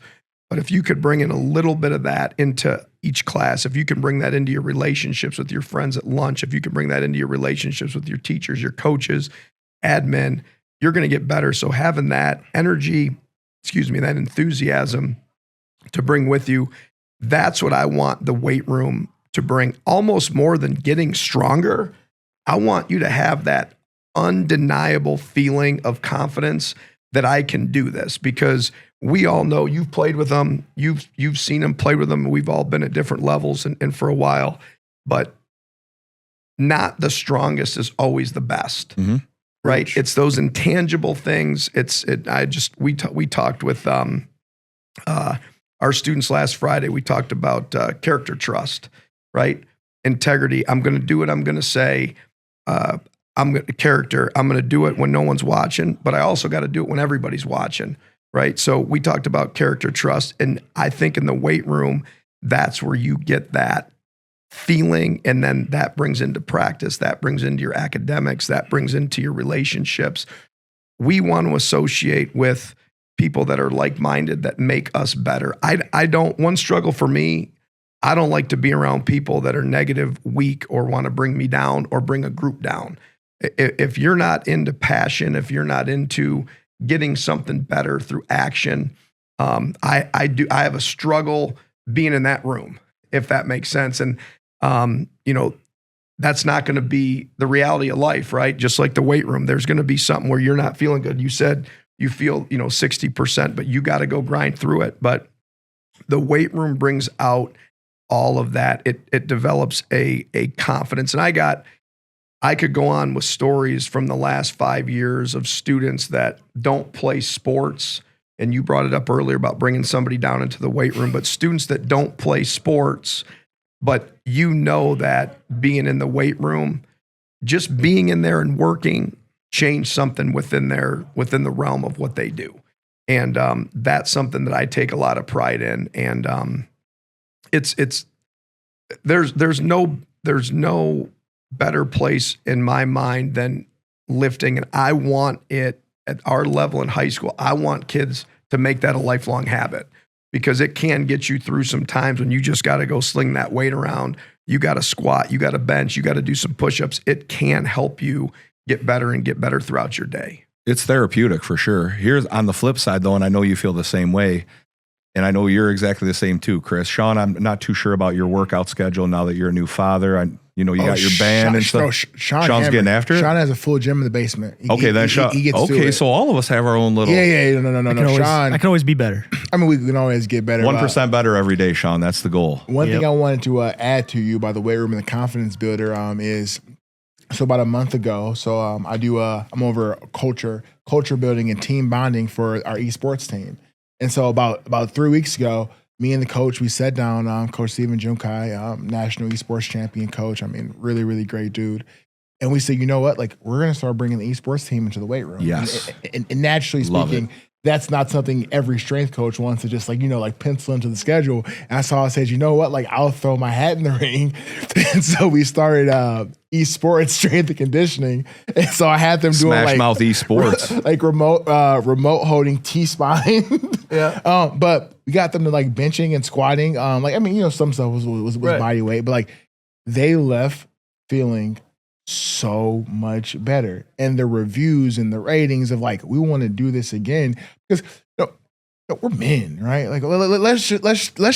S3: But if you could bring in a little bit of that into each class, if you can bring that into your relationships with your friends at lunch, if you can bring that into your relationships with your teachers, your coaches, admin, you're going to get better. So having that energy, that enthusiasm to bring with you, that's what I want the weight room to bring. Almost more than getting stronger, I want you to have that undeniable feeling of confidence that I can do this, because we all know you've played with them. You've seen them play with them. We've all been at different levels and for a while, but not the strongest is always the best, right? It's those intangible things. We talked with our students last Friday. We talked about character trust, right? Integrity. I'm going to do what I'm going to say. I'm going to do it when no one's watching, but I also got to do it when everybody's watching, right? So we talked about character trust, and I think in the weight room, that's where you get that feeling, and then that brings into practice, that brings into your academics, that brings into your relationships. We want to associate with people that are like-minded, that make us better. One struggle for me, I don't like to be around people that are negative, weak, or want to bring me down or bring a group down. If you're not into passion, if you're not into getting something better through action, I have a struggle being in that room, if that makes sense. And, that's not going to be the reality of life, right? Just like the weight room, there's going to be something where you're not feeling good. You said you feel, 60%, but you got to go grind through it. But the weight room brings out all of that. It develops a confidence. And I could go on with stories from the last 5 years of students that don't play sports. And you brought it up earlier about bringing somebody down into the weight room, but students that don't play sports, but that being in the weight room, just being in there and working, change something within the realm of what they do. And that's something that I take a lot of pride in. And there's no better place in my mind than lifting. And I want it at our level in high school. I want kids to make that a lifelong habit, because it can get you through some times when you just got to go sling that weight around. You got to squat, you got to bench, you got to do some push-ups. It can help you get better and get better throughout your day.
S1: It's therapeutic for sure. Here's on the flip side though, and I know you feel the same way, and I know you're exactly the same too, Chris. Sean, I'm not too sure about your workout schedule now that you're a new father. You know, you got your band and stuff. Sean's getting after it?
S2: Sean has a full gym in the basement.
S1: Then Sean.
S2: He gets to it.
S1: So all of us have our own little.
S2: Yeah. No. Sean.
S4: I can always be better.
S2: I mean, we can always get better.
S1: 1% better every day, Sean. That's the goal.
S2: One thing I wanted to add to you by the weight room and the confidence builder is, so about a month ago, I'm over culture building and team bonding for our esports team. And so about 3 weeks ago, me and the coach, we sat down, Coach Steven Junkai, national esports champion coach. I mean, really, really great dude. And we said, you know what? Like, we're going to start bringing the esports team into the weight room.
S1: Yes.
S2: And naturally speaking, that's not something every strength coach wants to just pencil into the schedule. And so I said, you know what? Like, I'll throw my hat in the ring. And so we started esports strength and conditioning. And so I had them doing
S1: Smash Mouth esports,
S2: like remote holding T-spine.
S3: Yeah.
S2: But we got them to like benching and squatting. Some stuff was body weight, but like they left feeling so much better. And the reviews and the ratings of like, we want to do this again because we're men, right? Like let's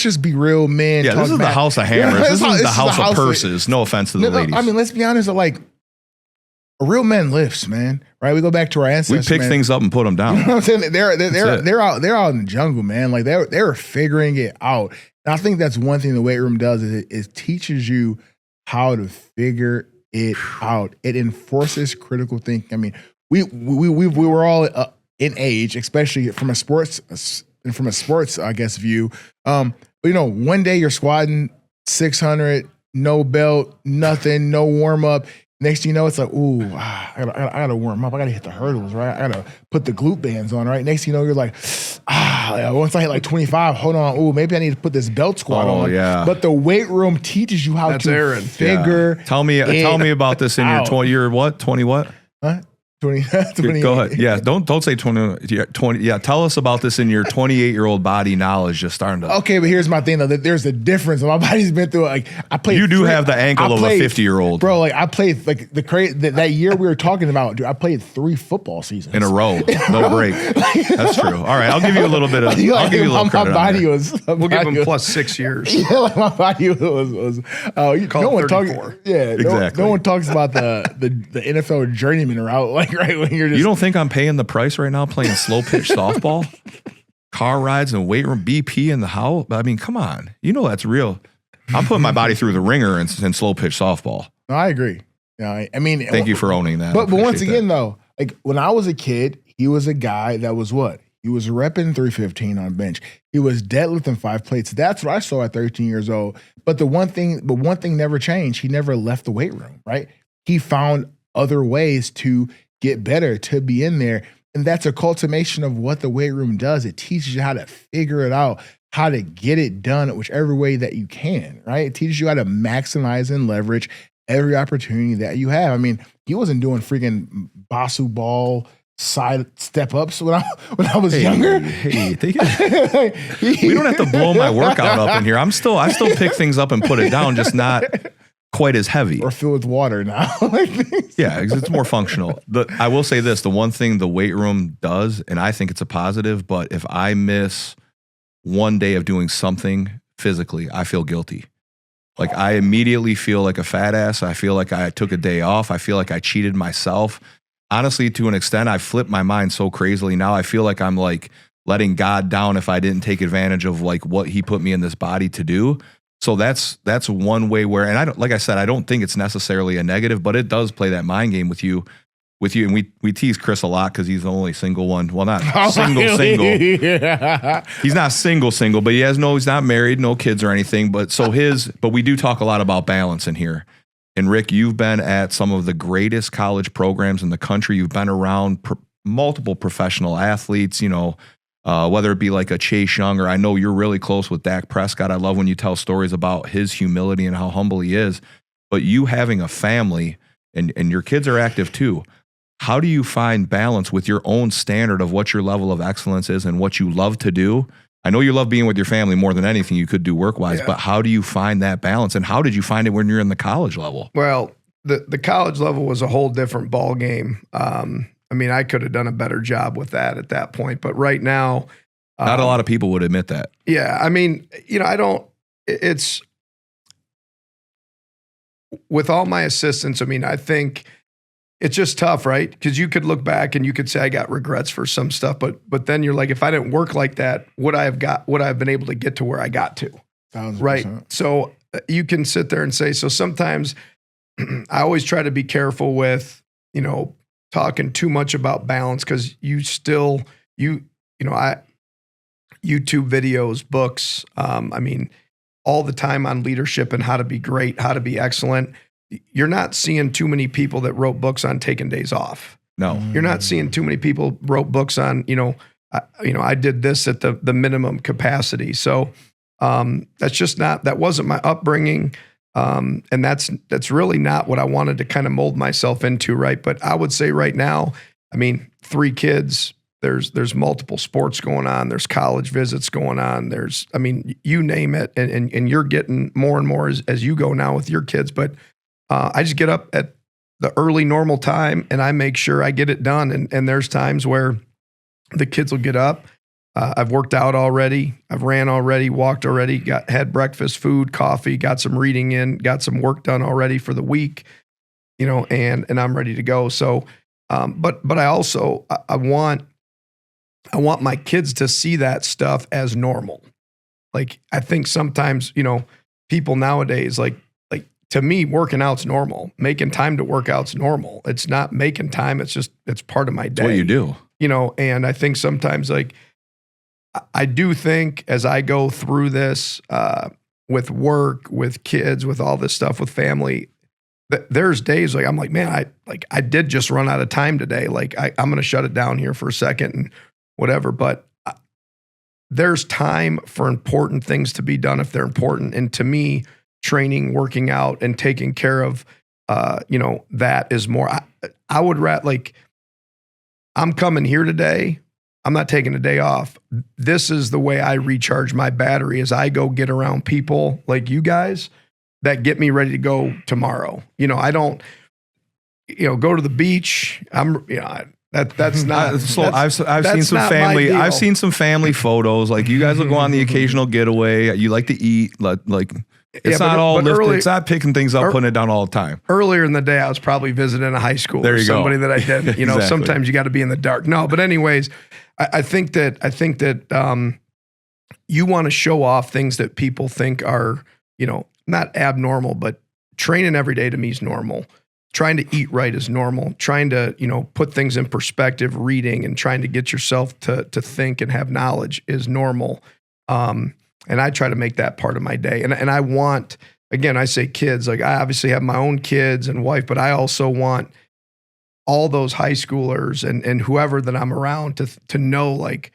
S2: just be real men.
S1: Yeah, this is the house of hammers. This is the house of purses. No offense to the ladies.
S2: I mean, let's be honest. Like a real man lifts, man. Right? We go back to our ancestors.
S1: We pick things up and put them down.
S2: You know what I'm saying? They're out in the jungle, man. Like they're figuring it out. And I think that's one thing the weight room does is it teaches you how to figure it out. It enforces critical thinking. I mean, we were all in age, especially from a sports I guess view. But one day you're squatting 600, no belt, nothing, no warm up. Next thing you know, it's like, ooh, I gotta warm up. I gotta hit the hurdles, right? I gotta put the glute bands on, right? Next thing you know, you're like, once I hit like 25, hold on, ooh, maybe I need to put this belt squat on.
S1: Oh, yeah.
S2: But the weight room teaches you how to figure.
S1: Yeah. Tell me about this in your 20. You're what? 20 what?
S2: Huh? 20.
S1: Go ahead. Yeah, don't say 20. Yeah, 20. Yeah, tell us about this in your 28-year-old body knowledge. Just starting to.
S2: Okay, but here's my thing though. There's a difference. My body's been through like I played.
S1: You do have the ankle of a 50-year-old,
S2: bro. Like I played like that year we were talking about. Dude, I played 3 football seasons
S1: in a row, no break. That's true. All right, I'll give you a little bit of. I'll give you a little credit.
S3: My body was. We'll give him plus 6 years.
S2: Yeah, like my body was. No one talks. Yeah,
S1: exactly.
S2: No one talks about the NFL journeyman route. Like right when you're just.
S1: You don't think I'm paying the price right now playing slow pitch softball, car rides and weight room, BP in the house? I mean, come on. You know that's real. I'm putting my body through the ringer in slow pitch softball.
S2: No, I agree. Yeah, I mean,
S1: thank you for owning that.
S2: But once again, though, like when I was a kid, he was a guy that was what? He was repping 315 on bench. He was deadlifting 5 plates. That's what I saw at 13 years old. But one thing never changed. He never left the weight room, right? He found other ways to get better, to be in there. And that's a cultivation of what the weight room does. It teaches you how to figure it out, how to get it done whichever way that you can, right? It teaches you how to maximize and leverage every opportunity that you have. I mean, he wasn't doing freaking Basu ball side step ups when I was younger.
S1: We don't have to blow my workout up in here. I still pick things up and put it down, just not quite as heavy.
S2: Or filled with water now.
S1: Yeah, it's more functional. I will say this, the one thing the weight room does, and I think it's a positive, but if I miss one day of doing something physically, I feel guilty. Like I immediately feel like a fat ass. I feel like I took a day off. I feel like I cheated myself. Honestly, to an extent, I flipped my mind so crazily. Now I feel like I'm like letting God down if I didn't take advantage of like what he put me in this body to do. So that's one way where, and I don't think it's necessarily a negative, but it does play that mind game with you. And we tease Chris a lot because he's the only single one. Well, not single.
S2: Yeah.
S1: He's not single, but he's not married, no kids or anything. But we do talk a lot about balance in here. And Rick, you've been at some of the greatest college programs in the country. You've been around multiple professional athletes, whether it be like a Chase Young, or I know you're really close with Dak Prescott. I love when you tell stories about his humility and how humble he is. But you having a family and your kids are active too. How do you find balance with your own standard of what your level of excellence is and what you love to do? I know you love being with your family more than anything you could do work-wise, but how do you find that balance? And how did you find it when you're in the college level?
S3: Well, the college level was a whole different ball game. I mean, I could have done a better job with that at that point, but right now,
S1: not a lot of people would admit that.
S3: Yeah. I mean, with all my assistants, I mean, I think it's just tough, right? Because you could look back and you could say I got regrets for some stuff, but then you're like, if I didn't work like that, would I have been able to get to where I got to?
S2: 1,000%.
S3: Right. So you can sit there and say, so sometimes I always try to be careful with, talking too much about balance, because YouTube videos, books, I mean, all the time on leadership and how to be great, how to be excellent. You're not seeing too many people that wrote books on taking days off.
S1: No,
S3: You're not seeing too many people wrote books on, I did this at the minimum capacity. So that wasn't my upbringing. And that's really not what I wanted to kind of mold myself into. Right. But I would say right now, I mean, 3 kids, there's multiple sports going on. There's college visits going on. You name it. And you're getting more and more as you go now with your kids. But I just get up at the early normal time and I make sure I get it done. And there's times where the kids will get up. I've worked out already. I've ran already, walked already, had breakfast, food, coffee, got some reading in, got some work done already for the week, and I'm ready to go. So, but I also, I want my kids to see that stuff as normal. Like, I think sometimes, people nowadays, like to me, working out's normal. Making time to work out's normal. It's not making time. It's part of my day.
S1: That's what you do.
S3: And I think sometimes, like, I do think as I go through this with work, with kids, with all this stuff, with family, there's days like I'm like, man, I did just run out of time today. Like I'm going to shut it down here for a second and whatever. But there's time for important things to be done if they're important. And to me, training, working out, and taking care of, that is more. I would rather, like, I'm coming here today. I'm not taking a day off. This is the way I recharge my battery as I go get around people like you guys that get me ready to go tomorrow. I don't, go to the beach. That's not.
S1: I've seen some family. I've seen some family photos. Like, you guys will go on the occasional getaway. You like to eat. Like, it's not all lifted. It's not picking things up, putting it down all the time.
S3: Earlier in the day, I was probably visiting a high school.
S1: There you go.
S3: Somebody that I didn't.
S1: Exactly.
S3: Sometimes you got to be in the dark. No, but anyways, I think that you want to show off things that people think are, not abnormal, but training every day to me is normal. Trying to eat right is normal. Trying to, put things in perspective, reading and trying to get yourself to think and have knowledge is normal. And I try to make that part of my day. And I want, again, I say kids, like I obviously have my own kids and wife, but I also want all those high schoolers and whoever that I'm around to know, like,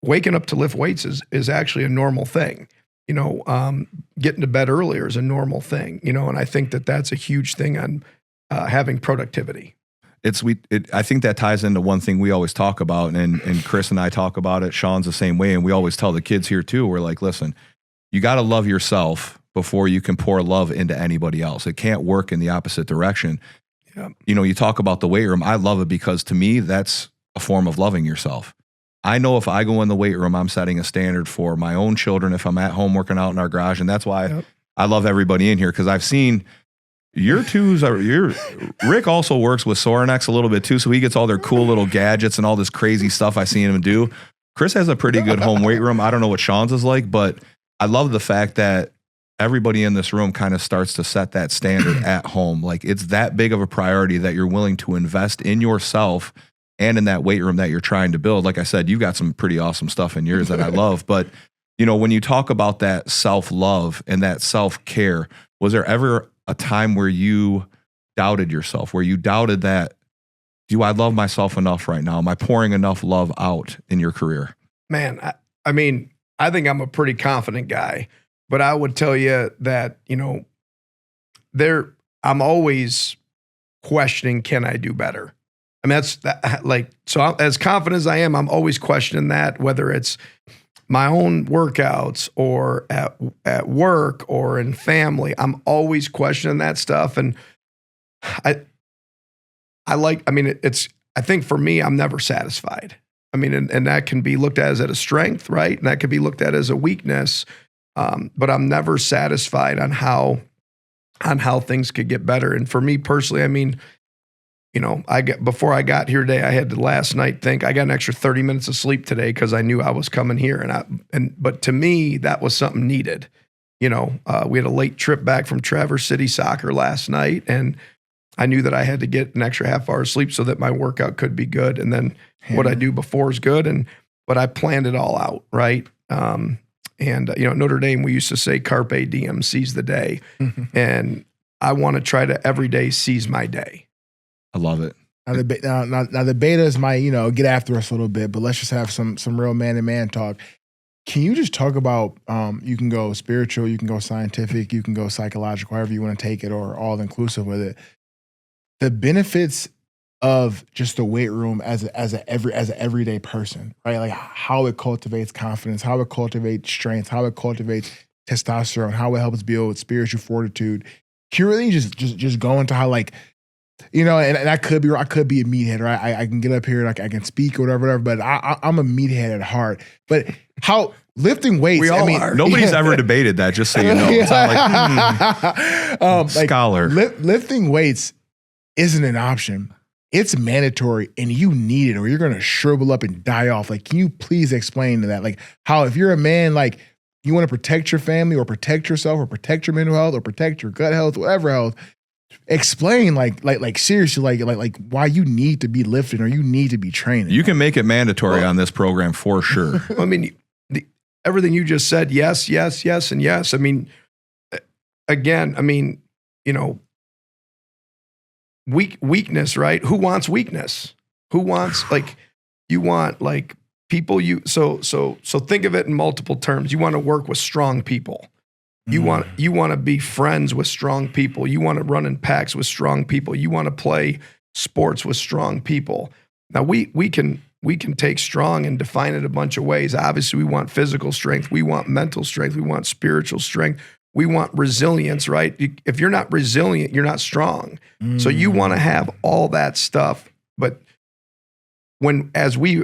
S3: waking up to lift weights is actually a normal thing. Getting to bed earlier is a normal thing, and I think that that's a huge thing on having productivity.
S1: I think that ties into one thing we always talk about, and Chris and I talk about it. Sean's the same way, and we always tell the kids here too. We're like, listen, you got to love yourself before you can pour love into anybody else. It can't work in the opposite direction. Yeah. You talk about the weight room. I love it because to me, that's a form of loving yourself. I know if I go in the weight room, I'm setting a standard for my own children if I'm at home working out in our garage, and that's why I love everybody in here, because I've seen. Rick also works with Sorinex a little bit too, so he gets all their cool little gadgets and all this crazy stuff I seen him do. Chris has a pretty good home weight room. I don't know what Sean's is like, but I love the fact that everybody in this room kind of starts to set that standard at home. Like, it's that big of a priority that you're willing to invest in yourself and in that weight room that you're trying to build. Like I said, you've got some pretty awesome stuff in yours that I love, but when you talk about that self-love and that self-care, was there ever a time where you doubted yourself, where you doubted that, do I love myself enough right now? Am I pouring enough love out in your career?
S3: Man, I mean, I think I'm a pretty confident guy, but I would tell you that, I'm always questioning, can I do better? I mean, as confident as I am, I'm always questioning that, whether it's my own workouts or at work or in family. I'm always questioning that stuff. And I think for me, I'm never satisfied. I mean, and that can be looked at as a strength, right? And that could be looked at as a weakness. But I'm never satisfied on how on how things could get better. And for me personally, I mean, before I got here today, I had to last night think I got an extra 30 minutes of sleep today because I knew I was coming here. But to me, that was something needed. We had a late trip back from Traverse City Soccer last night, and I knew that I had to get an extra half hour of sleep so that my workout could be good. And then what I do before is good. But I planned it all out, right? Notre Dame, we used to say carpe diem, seize the day. And I want to try to every day seize my day.
S1: I love it.
S2: Now the betas might, get after us a little bit, but let's just have some real man-to-man talk. Can you just talk about, you can go spiritual, you can go scientific, you can go psychological, however you want to take it, or all inclusive with it. The benefits of just the weight room as an everyday person, right? Like how it cultivates confidence, how it cultivates strength, how it cultivates testosterone, how it helps build spiritual fortitude. Can you really just go into how, like, and I could be a meathead, right? I can get up here and I can speak or whatever, but I'm a meathead at heart. But how lifting weights,
S3: we all are.
S1: Nobody's ever debated that, just so you know. It's not like, scholar.
S2: Lifting weights isn't an option. It's mandatory and you need it or you're going to shrivel up and die off. Like, can you please explain to that? Like how, if you're a man, like you want to protect your family or protect yourself or protect your mental health or protect your gut health, whatever health, explain like seriously, like why you need to be lifting or you need to be training.
S1: You can make it mandatory on this program for sure.
S3: I mean, everything you just said, yes, yes, yes, and yes. I mean, again, weakness, right? Who wants weakness? Who wants, like, you want like people so think of it in multiple terms. You want to work with strong people. You want to be friends with strong people. You want to run in packs with strong people. You want to play sports with strong people. Now we can take strong and define it a bunch of ways. Obviously, we want physical strength. We want mental strength. We want spiritual strength. We want resilience, right? If you're not resilient, you're not strong. So you want to have all that stuff. But as we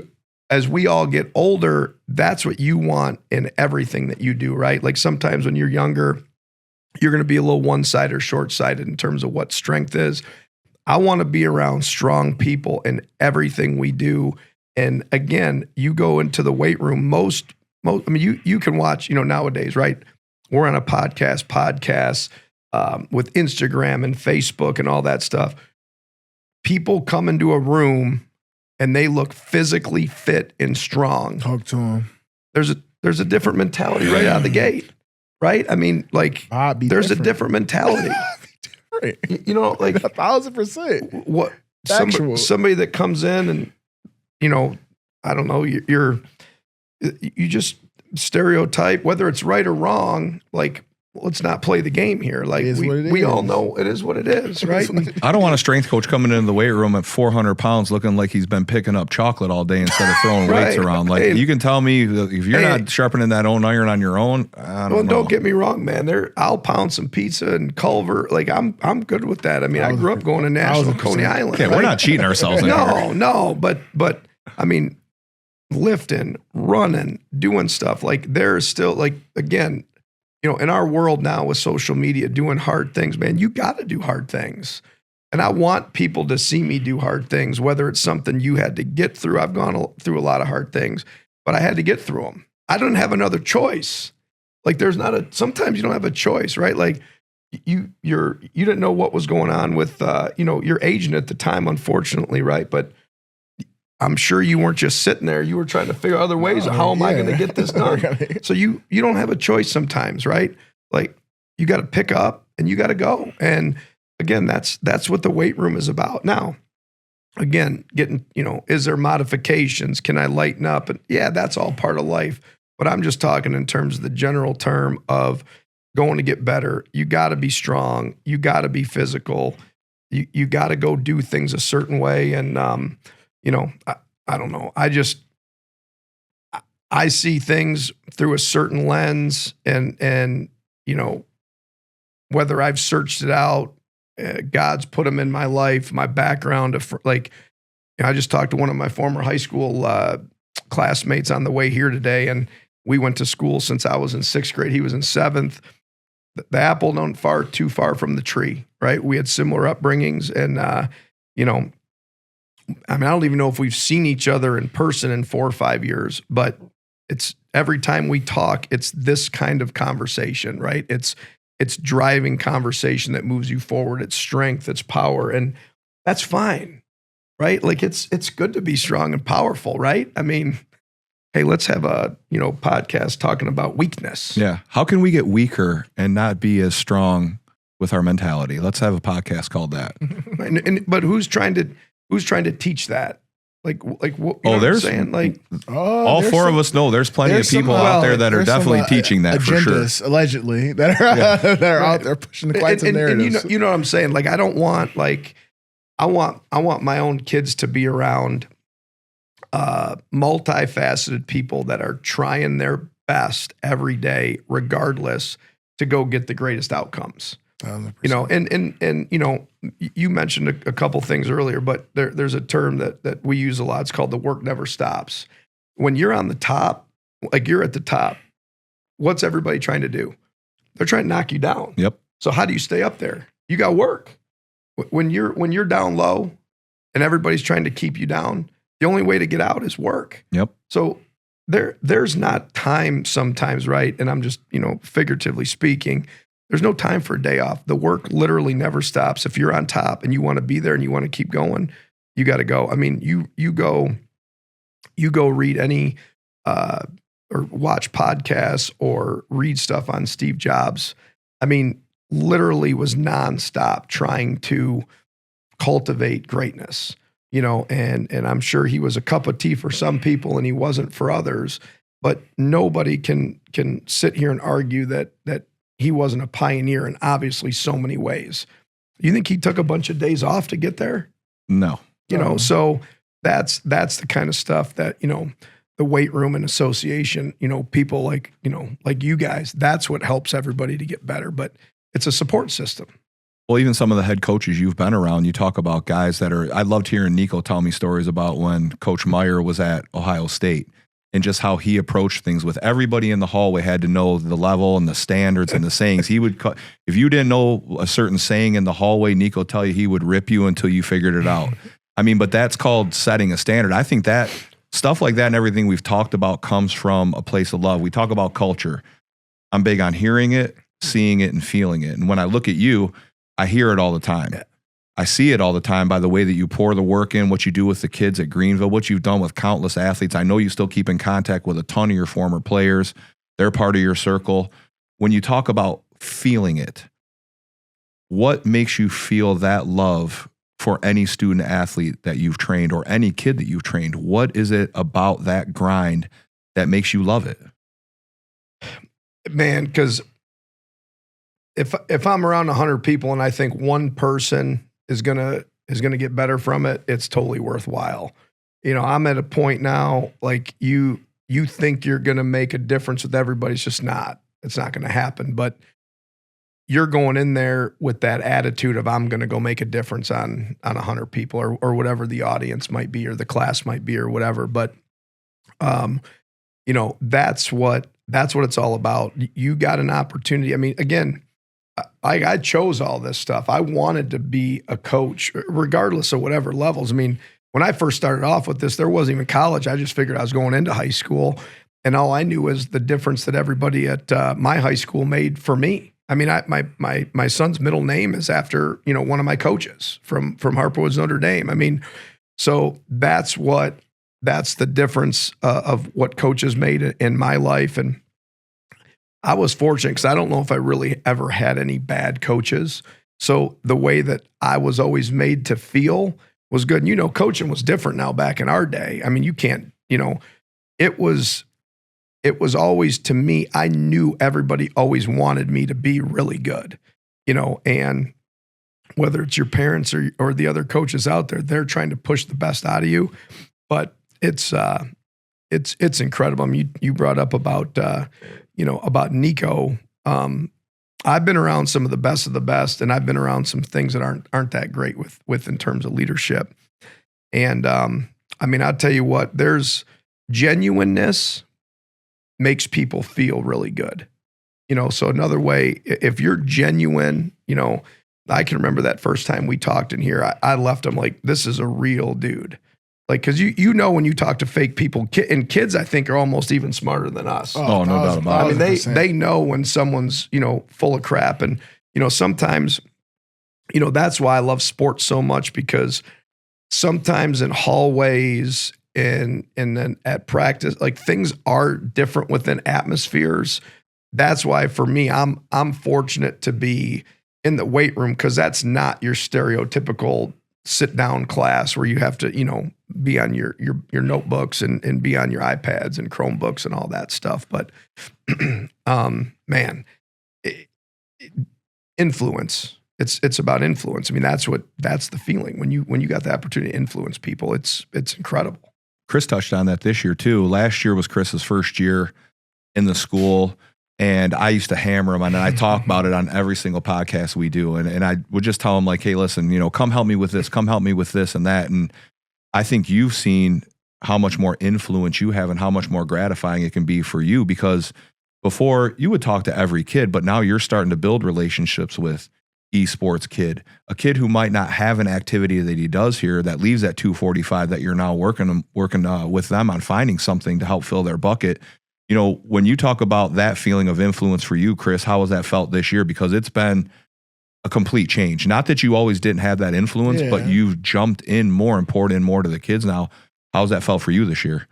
S3: all get older, that's what you want in everything that you do, right? Like sometimes when you're younger, you're going to be a little one-sided or short-sighted in terms of what strength is. I want to be around strong people in everything we do. And again, you go into the weight room, you can watch, nowadays, right? We're on a podcast with Instagram and Facebook and all that stuff. People come into a room and they look physically fit and strong.
S2: Talk to them.
S3: There's a different mentality right out of the gate, right? I mean, like there's a different mentality. Like
S2: 1,000%.
S3: What somebody that comes in and I don't know, you just stereotype, whether it's right or wrong, like let's not play the game here. Like we all know it is what it is, right?
S1: I don't want a strength coach coming into the weight room at 400 pounds looking like he's been picking up chocolate all day instead of throwing weights around. Like you can tell me if you're not sharpening that own iron on your own, I don't know.
S3: Don't get me wrong, man. I'll pound some pizza and Culver. Like I'm good with that. I mean, I grew up going to National Coney Island.
S1: Okay, right? We're not cheating ourselves.
S3: No, but I mean, lifting, running, doing stuff like there's still like, again, in our world now with social media, doing hard things, man, you got to do hard things. And I want people to see me do hard things, whether it's something you had to get through. I've gone through a lot of hard things, but I had to get through them. I didn't have another choice. Like sometimes you don't have a choice, right? Like you didn't know what was going on with, your agent at the time, unfortunately, right? But I'm sure you weren't just sitting there. You were trying to figure out other ways of how am I going to get this done? So you don't have a choice sometimes, right? Like you got to pick up and you got to go. And again, that's what the weight room is about. Now, again, getting, is there modifications? Can I lighten up? And yeah, that's all part of life. But I'm just talking in terms of the general term of going to get better. You got to be strong. You got to be physical. You got to go do things a certain way. And, I don't know. I see things through a certain lens and whether I've searched it out, God's put them in my life, my background. I just talked to one of my former high school classmates on the way here today, and we went to school since I was in 6th grade. He was in 7th. the apple don't far too far from the tree, right? We had similar upbringings, and you know, I mean, I don't even know if we've seen each other in person in 4 or 5 years, but it's every time we talk, it's this kind of conversation, right? It's driving conversation that moves you forward. It's strength, it's power, and that's fine, right? Like it's good to be strong and powerful, right? I mean, hey, let's have a podcast talking about weakness.
S1: Yeah. How can we get weaker and not be as strong with our mentality? Let's have a podcast called that.
S3: But who's trying to teach that? Like what? You know what I'm
S1: there's
S3: saying? Like
S1: all four of us know there's plenty of people out there that are definitely teaching that for sure.
S2: Allegedly, that are out there pushing quite some narratives.
S3: And you know what I'm saying? Like I don't want I want my own kids to be around multifaceted people that are trying their best every day, regardless, to go get the greatest outcomes.
S2: 100%.
S3: You know, and you know, you mentioned a couple things earlier, but there's a term that we use a lot. It's called the work never stops. When you're on the top, like you're at the top, what's everybody trying to do? They're trying to knock you down.
S1: Yep.
S3: So how do you stay up there? You got work. When you're down low and everybody's trying to keep you down, the only way to get out is work.
S1: Yep.
S3: So there's not time sometimes, right? And I'm just, figuratively speaking, there's no time for a day off. The work literally never stops. If you're on top and you want to be there and you want to keep going, you got to go. I mean, you go read any or watch podcasts or read stuff on Steve Jobs. I mean, literally was nonstop trying to cultivate greatness, and I'm sure he was a cup of tea for some people and he wasn't for others, but nobody can sit here and argue that he wasn't a pioneer in obviously so many ways. You think he took a bunch of days off to get there?
S1: No.
S3: So that's the kind of stuff that, the weight room and association, people like you guys, that's what helps everybody to get better. But it's a support system.
S1: Well, even some of the head coaches you've been around, you talk about guys that are, I loved hearing Nico tell me stories about when Coach Meyer was at Ohio State and just how he approached things with everybody in the hallway had to know the level and the standards and the sayings. He would, if you didn't know a certain saying in the hallway, Nico tell you he would rip you until you figured it out. I mean, but that's called setting a standard. I think that stuff like that and everything we've talked about comes from a place of love. We talk about culture. I'm big on hearing it, seeing it, and feeling it. And when I look at you, I hear it all the time. Yeah. I see it all the time by the way that you pour the work in, what you do with the kids at Greenville, what you've done with countless athletes. I know you still keep in contact with a ton of your former players. They're part of your circle. When you talk about feeling it, what makes you feel that love for any student athlete that you've trained or any kid that you've trained? What is it about that grind that makes you love it?
S3: Man, because if I'm around 100 people and I think one person is gonna get better from it, it's totally worthwhile. I'm at a point now, like you think you're gonna make a difference with everybody. It's just not. It's not gonna happen. But you're going in there with that attitude of I'm gonna go make a difference on 100 people or whatever the audience might be or the class might be or whatever. But that's what it's all about. You got an opportunity. I mean, again, I chose all this stuff. I wanted to be a coach, regardless of whatever levels. I mean, when I first started off with this, there wasn't even college. I just figured I was going into high school, and all I knew was the difference that everybody at my high school made for me. I mean, my son's middle name is after one of my coaches from Harper Woods, Notre Dame. I mean, so that's the difference of what coaches made in my life. And I was fortunate because I don't know if I really ever had any bad coaches. So the way that I was always made to feel was good. And, coaching was different now back in our day. I mean, you can't, it was always, to me, I knew everybody always wanted me to be really good, and whether it's your parents or the other coaches out there, they're trying to push the best out of you. But it's incredible. I mean, you brought up about Nico. I've been around some of the best, and I've been around some things that aren't that great with in terms of leadership. And I mean, I'll tell you what, there's genuineness makes people feel really good. So another way, if you're genuine, I can remember that first time we talked in here, I left them like, this is a real dude. Like, cause when you talk to fake people, and kids, I think, are almost even smarter than us.
S1: Oh, no doubt about it.
S3: I mean, they know when someone's, full of crap. And, sometimes, that's why I love sports so much, because sometimes in hallways and then at practice, like, things are different within atmospheres. That's why for me, I'm fortunate to be in the weight room, because that's not your stereotypical sit down class where you have to, be on your notebooks and be on your iPads and Chromebooks and all that stuff. But man, influence. It's about influence. I mean, that's the feeling when you got the opportunity to influence people. It's incredible.
S1: Chris touched on that this year too. Last year was Chris's first year in the school, and I used to hammer him on it. I talk about it on every single podcast we do. And I would just tell him, like, hey, listen, come help me with this, come help me with this and that. And I think you've seen how much more influence you have and how much more gratifying it can be for you, because before you would talk to every kid, but now you're starting to build relationships with esports kid, a kid who might not have an activity that he does here that leaves at 2:45, that you're now working with them on finding something to help fill their bucket. When you talk about that feeling of influence for you, Chris, how has that felt this year? Because it's been a complete change. Not that you always didn't have that influence, but you've jumped in more and poured in more to the kids now. How's that felt for you this year?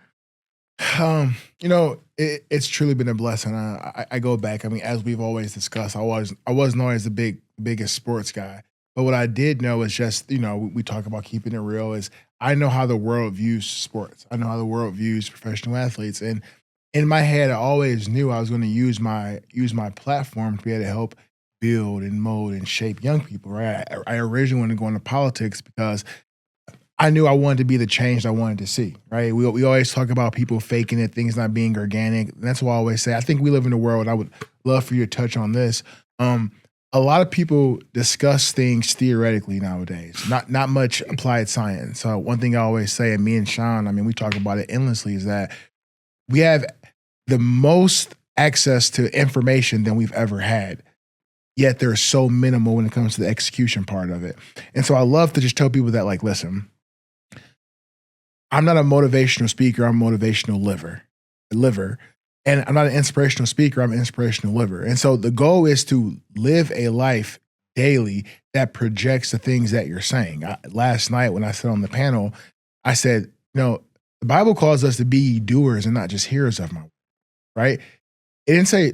S2: It's truly been a blessing. I go back. I mean, as we've always discussed, I wasn't always the biggest sports guy. But what I did know is just, we talk about keeping it real, is I know how the world views sports. I know how the world views professional athletes. And in my head, I always knew I was going to use my platform to be able to help build and mold and shape young people, right? I originally wanted to go into politics because I knew I wanted to be the change I wanted to see, right? We always talk about people faking it, things not being organic. And that's why I always say, I think we live in a world, I would love for you to touch on this. A lot of people discuss things theoretically nowadays, not much applied science. So one thing I always say, and me and Sean, I mean, we talk about it endlessly, is that we have the most access to information than we've ever had. Yet they're so minimal when it comes to the execution part of it. And so I love to just tell people that, like, listen, I'm not a motivational speaker, I'm a motivational liver. And I'm not an inspirational speaker, I'm an inspirational liver. And so the goal is to live a life daily that projects the things that you're saying. Last night when I sat on the panel, I said, the Bible calls us to be doers and not just hearers of my word, right? It didn't say,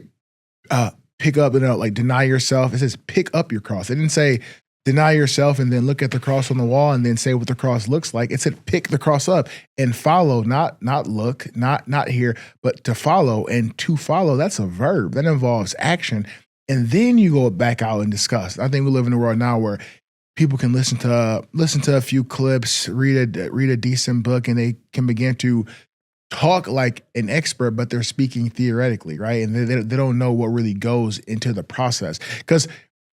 S2: pick up, like deny yourself. It says pick up your cross. It didn't say deny yourself and then look at the cross on the wall and then say what the cross looks like. It said pick the cross up and follow, not look, not hear, but to follow. And to follow, that's a verb. That involves action. And then you go back out and discuss. I think we live in a world now where people can listen to a few clips, read a decent book, and they can begin to talk like an expert, but they're speaking theoretically, right? And they don't know what really goes into the process, because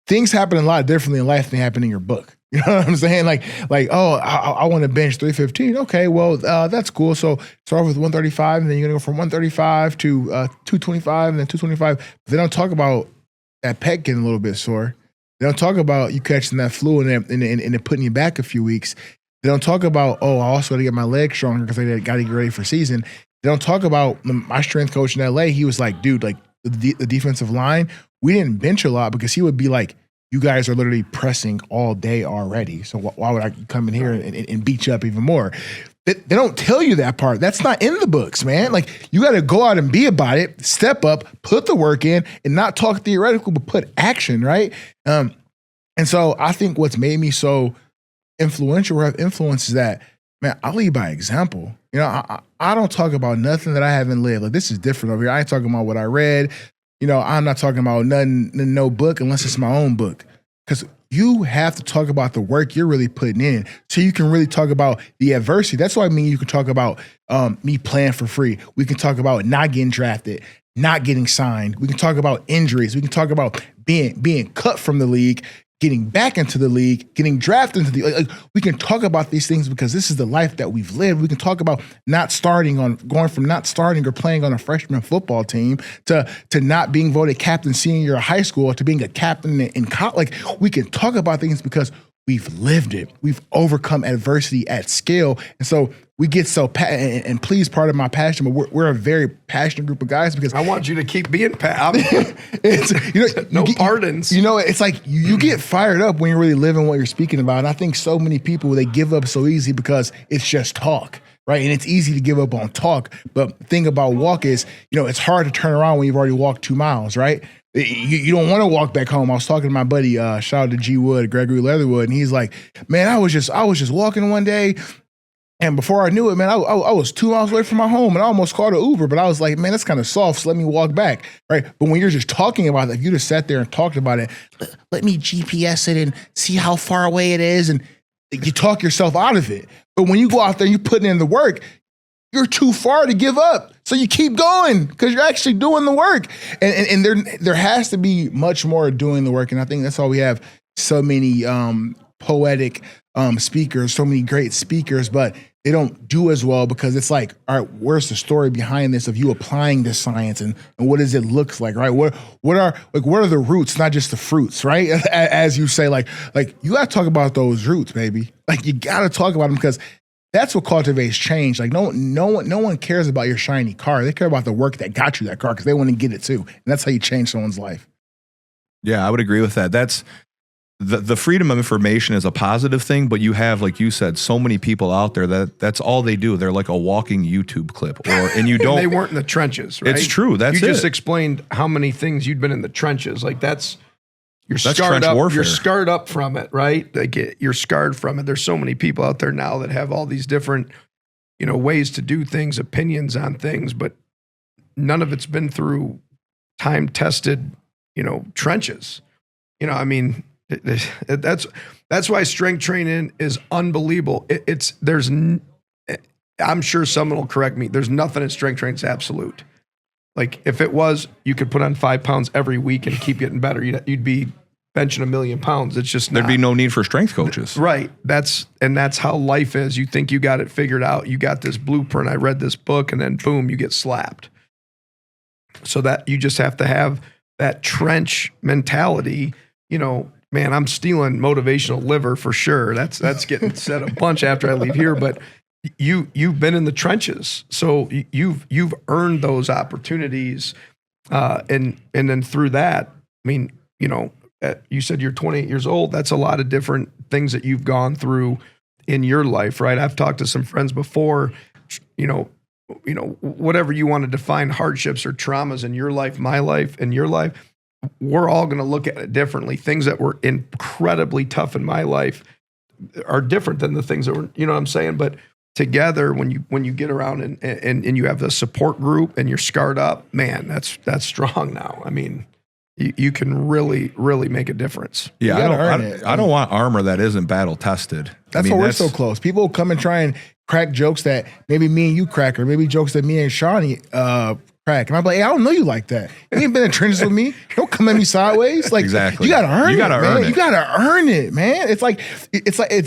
S2: things happen a lot differently in life than happen in your book. You know what I'm saying? Like, oh, I want to bench 315. Okay, well, that's cool. So start with 135, and then you're gonna go from 135 to 225, and then 225. But they don't talk about that pec getting a little bit sore. They don't talk about you catching that flu and then putting you back a few weeks. They don't talk about, oh, I also got to get my legs stronger because I got to get ready for season. They don't talk about my strength coach in LA. He was like, dude, like the defensive line, we didn't bench a lot because he would be like, you guys are literally pressing all day already. So why would I come in here and beat you up even more? They don't tell you that part. That's not in the books, man. Like, you got to go out and be about it, step up, put the work in, and not talk theoretical, but put action, right? And so I think what's made me so influential or have influence is that, man, I lead by example. I don't talk about nothing that I haven't lived. Like, this is different over here. I ain't talking about what I read. I'm not talking about nothing, no book, unless it's my own book. Because you have to talk about the work you're really putting in so you can really talk about the adversity. That's why you can talk about me playing for free. We can talk about not getting drafted, not getting signed. We can talk about injuries. We can talk about being cut from the league, getting back into the league, getting drafted into the like, we can talk about these things because this is the life that we've lived. We can talk about going from not starting or playing on a freshman football team to not being voted captain senior year of high school to being a captain in college. Like, we can talk about things because we've lived it. We've overcome adversity at scale. And so we get so and please pardon my passion, but we're a very passionate group of guys because
S3: I want you to keep being
S2: it's
S3: no pardons.
S2: It's like you get fired up when you're really living what you're speaking about. And I think so many people, they give up so easy because it's just talk, right? And it's easy to give up on talk. But the thing about walk is, it's hard to turn around when you've already walked 2 miles, right? You don't want to walk back home. I was talking to my buddy, shout out to G Wood, Gregory Leatherwood, and he's like, man, I was just walking one day, and before I knew it, man, I was 2 miles away from my home, and I almost called an Uber, but I was like, man, that's kind of soft, so let me walk back, right? But when you're just talking about it, if you just sat there and talked about it, let me GPS it and see how far away it is, and you talk yourself out of it. But when you go out there and you put in the work, you're too far to give up. So you keep going because you're actually doing the work. And there has to be much more doing the work. And I think that's why we have so many poetic speakers, so many great speakers, but they don't do as well because it's like, all right, where's the story behind this of you applying this science and what does it look like, right? What are the roots, not just the fruits, right? As you say, like you got to talk about those roots, baby. Like, you got to talk about them because that's what cultivates change. Like, no one cares about your shiny car. They care about the work that got you that car because they want to get it too. And that's how you change someone's life.
S1: Yeah, I would agree with that. That's the freedom of information is a positive thing, but you have, like you said, so many people out there that's all they do. They're like a walking YouTube clip, and you don't.
S3: They weren't in the trenches, right?
S1: It's true. You
S3: just explained how many things you'd been in the trenches. Like, you're scarred
S1: trench
S3: up.
S1: warfare.
S3: You're scarred up from it, right? Like, you're scarred from it. There's so many people out there now that have all these different, ways to do things, opinions on things, but none of it's been through time-tested, trenches. That's why strength training is unbelievable. I'm sure someone will correct me. There's nothing in strength training that's absolute. Like, if it was, you could put on 5 pounds every week and keep getting better. You'd be benching 1,000,000 pounds. It's just
S1: there'd be no need for strength coaches.
S3: Right. That's how life is. You think you got it figured out. You got this blueprint. I read this book, and then boom, you get slapped. So that you just have to have that trench mentality. Man, I'm stealing motivational liver for sure. That's getting said a bunch after I leave here, but you've been in the trenches, so you've earned those opportunities, and then through that, you said you're 28 years old. That's a lot of different things that you've gone through in your life, right? I've talked to some friends before, whatever you want to define hardships or traumas in your life, my life, and your life. We're all going to look at it differently. Things that were incredibly tough in my life are different than the things that were, what I'm saying? But together, when you get around and you have the support group and you're scarred up, man, that's strong now. I mean, you can really, really make a difference.
S1: Yeah, I don't want armor that isn't battle tested.
S2: That's why we're so close. People come and try and crack jokes that maybe me and you crack, or maybe jokes that me and Shawnee crack. And I'm like, hey, I don't know you like that. You ain't been in trenches with me. Don't come at me sideways. Like,
S1: exactly.
S2: You gotta earn it, man.
S1: It.
S2: You gotta earn it, man. It's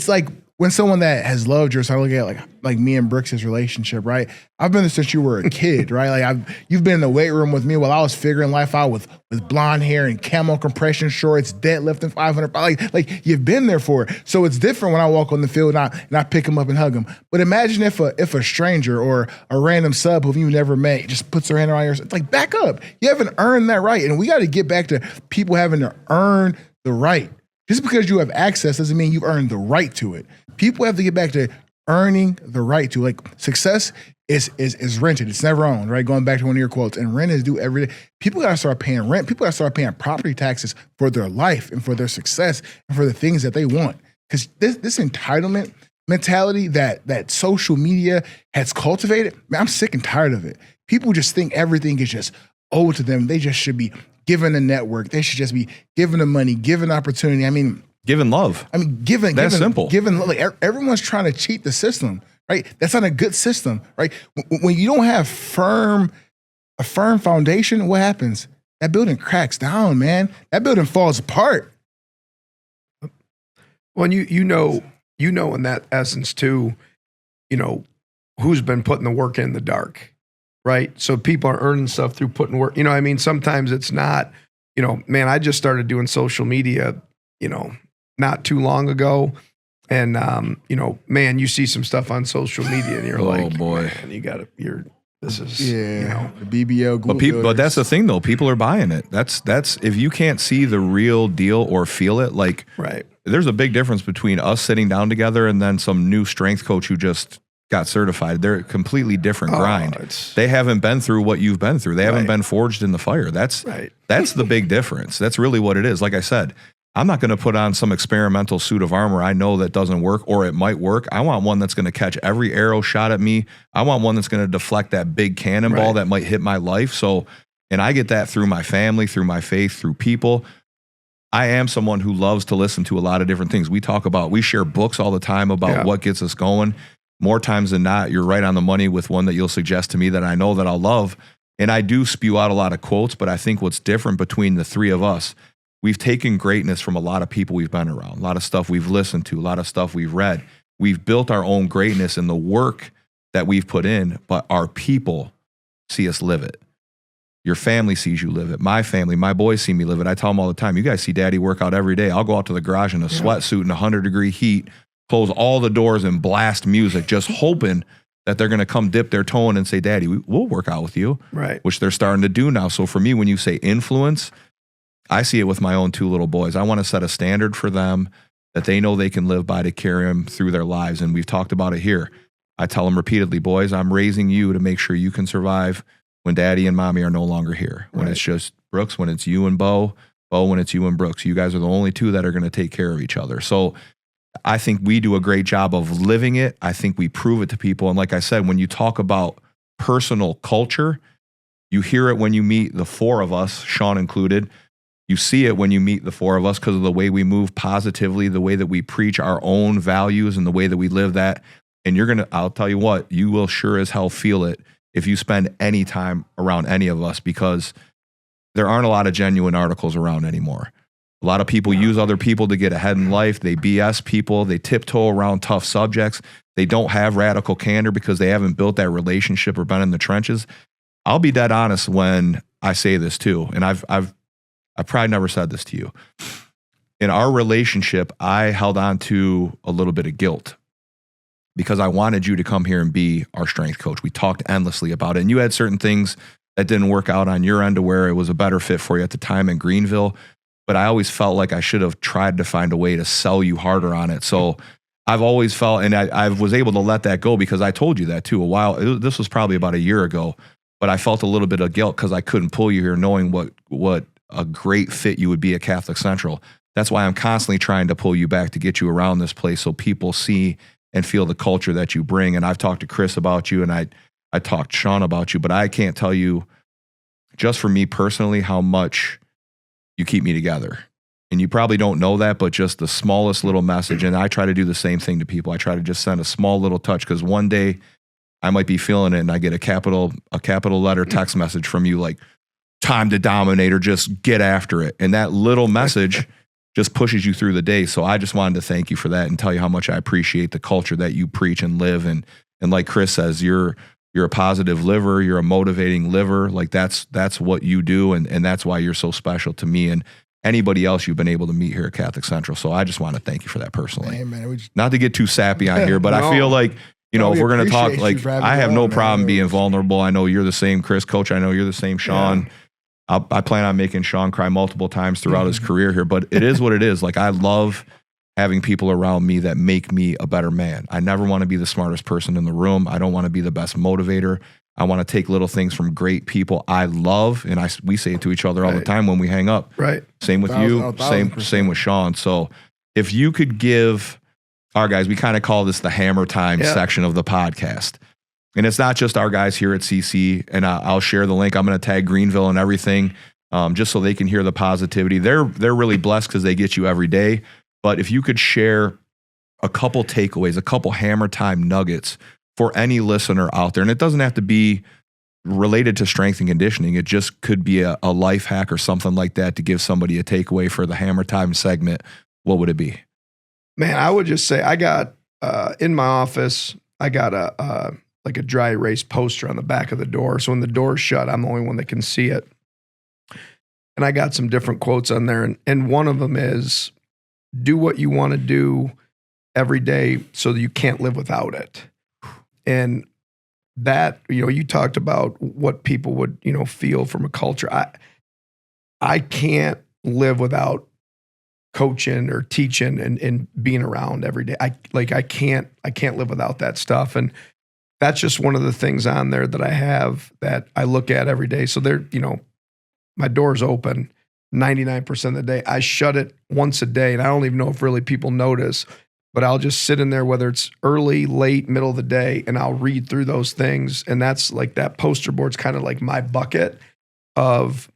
S2: like when someone that has loved you, so I look at like me and Brooks' relationship, right? I've been there since you were a kid, right? Like, you've been in the weight room with me while I was figuring life out with blonde hair and camo compression shorts, deadlifting 500 pounds. Like you've been there for it. So it's different when I walk on the field and I pick him up and hug him. But imagine if a stranger or a random sub who you never met just puts their hand around yours. It's like, back up. You haven't earned that right. And we got to get back to people having to earn the right. Just because you have access doesn't mean you've earned the right to it. People have to get back to earning the right to, like, success is rented. It's never owned, right? Going back to one of your quotes. And rent is due every day. People got to start paying rent. People got to start paying property taxes for their life and for their success and for the things that they want. Because this entitlement mentality that social media has cultivated, man, I'm sick and tired of it. People just think everything is just owed to them. They just should be given a network. They should just be given the money, given opportunity. I mean,
S1: given love.
S2: I mean, given
S1: simple.
S2: Like, everyone's trying to cheat the system, right? That's not a good system, right? When you don't have a firm foundation, what happens? That building cracks down, man. That building falls apart.
S3: Well, and you know in that essence too, who's been putting the work in the dark, right? So people are earning stuff through putting work. I mean, sometimes it's not, man, I just started doing social media, not too long ago. And, man, you see some stuff on social media and you're like,
S1: oh boy,
S3: man, this is,
S2: the BBL.
S1: But that's the thing though. People are buying it. That's if you can't see the real deal or feel it, like,
S3: right.
S1: There's a big difference between us sitting down together and then some new strength coach who just got certified. They're a completely different grind. They haven't been through what you've been through. They haven't been forged in the fire. That's the big difference. That's really what it is. Like I said, I'm not going to put on some experimental suit of armor I know that doesn't work, or it might work. I want one that's going to catch every arrow shot at me. I want one that's going to deflect that big cannonball that might hit my life. So, and I get that through my family, through my faith, through people. I am someone who loves to listen to a lot of different things. We share books all the time about what gets us going. More times than not, you're right on the money with one that you'll suggest to me that I know that I'll love. And I do spew out a lot of quotes, but I think what's different between the three of us, we've taken greatness from a lot of people we've been around, a lot of stuff we've listened to, a lot of stuff we've read. We've built our own greatness in the work that we've put in, but our people see us live it. Your family sees you live it. My family, my boys see me live it. I tell them all the time, you guys see daddy work out every day. I'll go out to the garage in a sweatsuit in 100-degree heat, close all the doors and blast music, just hoping that they're going to come dip their toe in and say, Daddy, we'll work out with you, which they're starting to do now. So for me, when you say influence, I see it with my own two little boys. I want to set a standard for them that they know they can live by to carry them through their lives. And we've talked about it here. I tell them repeatedly, boys, I'm raising you to make sure you can survive when daddy and mommy are no longer here. When it's just Brooks, when it's you and Bo, when it's you and Brooks. You guys are the only two that are going to take care of each other. So I think we do a great job of living it. I think we prove it to people. And like I said, when you talk about personal culture, you hear it when you meet the four of us, Sean included. You see it when you meet the four of us because of the way we move positively, the way that we preach our own values and the way that we live that. And I'll tell you what, you will sure as hell feel it if you spend any time around any of us, because there aren't a lot of genuine articles around anymore. A lot of people use other people to get ahead in life. They BS people. They tiptoe around tough subjects. They don't have radical candor because they haven't built that relationship or been in the trenches. I'll be dead honest when I say this too. And I've probably never said this to you. In our relationship, I held on to a little bit of guilt because I wanted you to come here and be our strength coach. We talked endlessly about it. And you had certain things that didn't work out on your end to where it was a better fit for you at the time in Greenville. But I always felt like I should have tried to find a way to sell you harder on it. So I've always felt, and I was able to let that go because I told you that too a while. This was probably about a year ago, but I felt a little bit of guilt because I couldn't pull you here knowing what a great fit you would be at Catholic Central. That's why I'm constantly trying to pull you back to get you around this place so people see and feel the culture that you bring. And I've talked to Chris about you, and I talked to Sean about you, but I can't tell you, just for me personally, how much you keep me together. And you probably don't know that, but just the smallest little message. And I try to do the same thing to people. I try to just send a small little touch, because one day I might be feeling it and I get a capital letter text message from you like, time to dominate, or just get after it. And that little message just pushes you through the day. So I just wanted to thank you for that and tell you how much I appreciate the culture that you preach and live. And like Chris says, you're a positive liver. You're a motivating liver. Like that's what you do. And that's why you're so special to me and anybody else you've been able to meet here at Catholic Central. So I just want to thank you for that personally.
S2: Hey, man,
S1: not to get too sappy on here, but no, I feel like, if we're going to talk, like, I have no problem being vulnerable. I know you're the same, Chris, Coach. I know you're the same, Sean. Yeah. I plan on making Sean cry multiple times throughout his career here, but it is what it is. Like, I love having people around me that make me a better man. I never want to be the smartest person in the room. I don't want to be the best motivator. I want to take little things from great people I love, and we say it to each other all the time when we hang up.
S3: Right.
S1: Same with you. Same with Sean. So if you could give our guys, we kind of call this the hammer time section of the podcast. And it's not just our guys here at CC, and I'll share the link. I'm going to tag Greenville and everything, just so they can hear the positivity. They're really blessed because they get you every day. But if you could share a couple takeaways, a couple hammer time nuggets for any listener out there, and it doesn't have to be related to strength and conditioning. It just could be a life hack or something like that to give somebody a takeaway for the hammer time segment. What would it be?
S3: Man, I would just say I got in my office, I got a like a dry erase poster on the back of the door. So when the door's shut, I'm the only one that can see it. And I got some different quotes on there. And one of them is, do what you want to do every day so that you can't live without it. And that, you talked about what people would, feel from a culture. I can't live without coaching or teaching and being around every day. I can't live without that stuff. And that's just one of the things on there that I have that I look at every day. So there, my door's open 99% of the day. I shut it once a day, and I don't even know if really people notice, but I'll just sit in there, whether it's early, late, middle of the day, and I'll read through those things. And that's like that poster board's kind of like my bucket of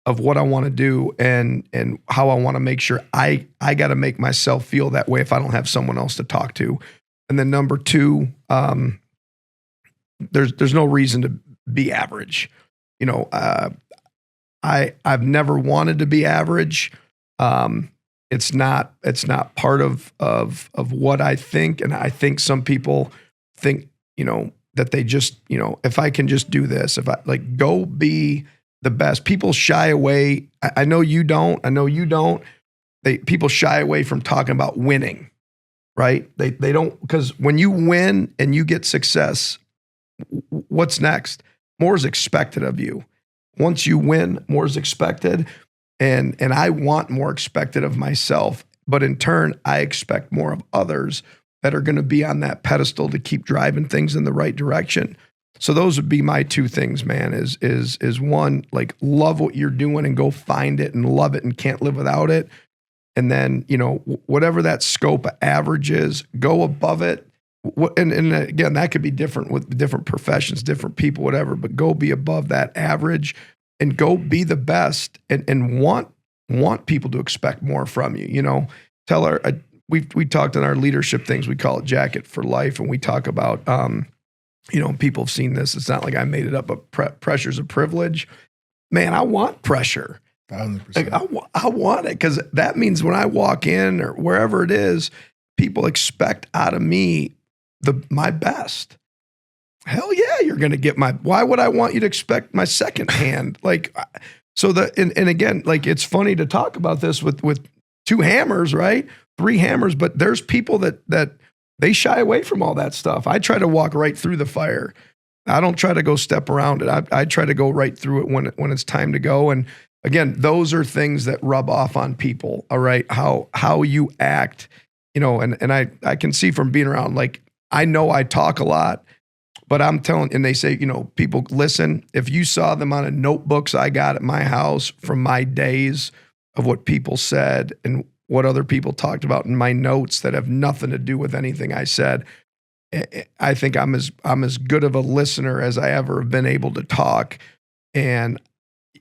S3: what I want to do and how I want to make sure I got to make myself feel that way if I don't have someone else to talk to. And then number two, there's no reason to be average. I've never wanted to be average. It's not part of what I think. And I think some people think, that they just, if I can just do this, if I go be the best. People shy away. I know you don't. People shy away from talking about winning, right? They don't, because when you win and you get success, what's next? More is expected of you. Once you win, more is expected. And I want more expected of myself, but in turn, I expect more of others that are going to be on that pedestal to keep driving things in the right direction. So those would be my two things, man, is one, like, love what you're doing and go find it and love it and can't live without it. And then, whatever that scope of average is, go above it. And again, that could be different with different professions, different people, whatever, but go be above that average and go be the best and want people to expect more from you. We talked in our leadership things, we call it Jacket for Life. And we talk about, people have seen this. It's not like I made it up, but pressure's a privilege. Man, I want pressure.
S2: 1,000%.
S3: Like, I want it, because that means when I walk in or wherever it is, people expect out of me my best. Hell yeah, you're going to get why would I want you to expect my second hand? And again, like, it's funny to talk about this with two hammers, right? 3 hammers, but there's people that they shy away from all that stuff. I try to walk right through the fire. I don't try to go step around it. I try to go right through it when it's time to go. And again, those are things that rub off on people. All right. How you act, and I can see from being around, like, I know I talk a lot, but I'm telling, and they say, people listen. If you saw them on a notebooks I got at my house from my days of what people said and what other people talked about in my notes that have nothing to do with anything I said, I think I'm as good of a listener as I ever have been able to talk. And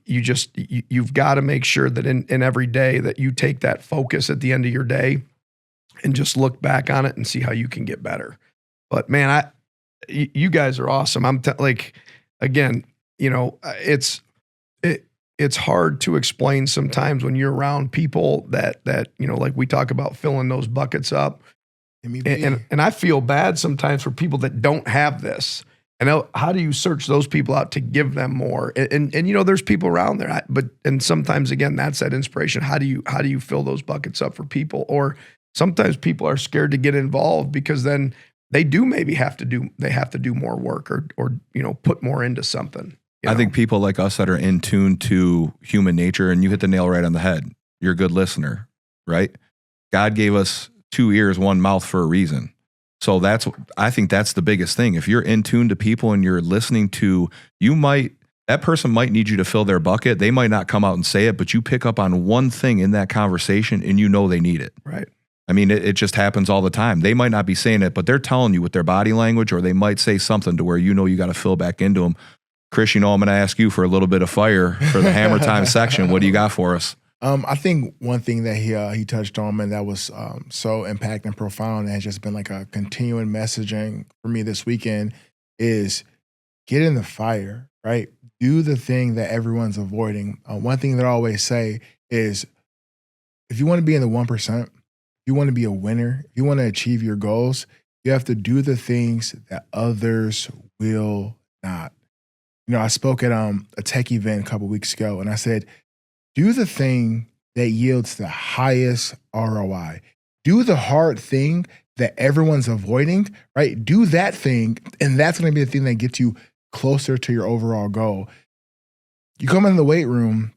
S3: you've got to make sure that in every day that you take that focus at the end of your day and just look back on it and see how you can get better. But man, you guys are awesome. Again, it's hard to explain sometimes when you're around people that like we talk about filling those buckets up. And I feel bad sometimes for people that don't have this. And how do you search those people out to give them more? And there's people around there, and sometimes, again, that's that inspiration. How do you fill those buckets up for people? Or sometimes people are scared to get involved because then they do maybe have to do more work or put more into something.
S1: I think people like us that are in tune to human nature, and you hit the nail right on the head. You're a good listener, right? God gave us 2 ears, 1 mouth for a reason. So I think that's the biggest thing. If you're in tune to people and you're listening to, that person might need you to fill their bucket. They might not come out and say it, but you pick up on one thing in that conversation and they need it.
S3: Right.
S1: I mean, it just happens all the time. They might not be saying it, but they're telling you with their body language, or they might say something to where you got to fill back into them. Chris, I'm going to ask you for a little bit of fire for the Hammer Time section. What do you got for us?
S2: I think one thing that he touched on, and that was so impactful and profound, and has just been like a continuing messaging for me this weekend, is get in the fire, right? Do the thing that everyone's avoiding. One thing that I always say is, if you want to be in the 1%, you want to be a winner, if you want to achieve your goals, you have to do the things that others will not. I spoke at a tech event a couple weeks ago, and I said, do the thing that yields the highest ROI. Do the hard thing that everyone's avoiding, right? Do that thing, and that's going to be the thing that gets you closer to your overall goal. You come in the weight room,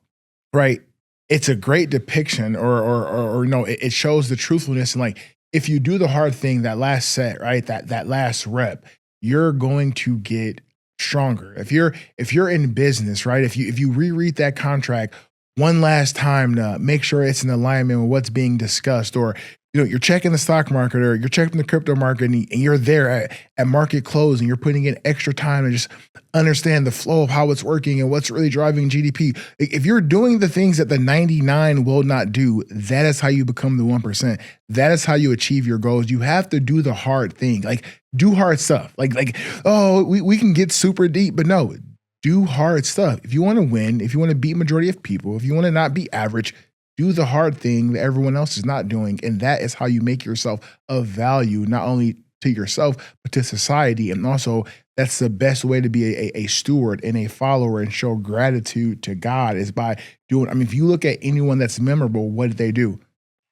S2: right? It's a great depiction, or it shows the truthfulness. And like, if you do the hard thing, that last set, right? That last rep, you're going to get stronger. If you're in business, right? If you reread that contract one last time to make sure it's in alignment with what's being discussed, or you're checking the stock market or you're checking the crypto market, and you're there at market close, and you're putting in extra time to just understand the flow of how it's working and what's really driving GDP. If you're doing the things that the 99 will not do, that is how you become the 1%. That is how you achieve your goals. You have to do the hard thing, like do hard stuff. We can get super deep, but no, do hard stuff. If you want to win, if you want to beat majority of people, if you want to not be average, do the hard thing that everyone else is not doing. And that is how you make yourself of value, not only to yourself, but to society. And also, that's the best way to be a steward and a follower and show gratitude to God, is by doing, if you look at anyone that's memorable, what did they do?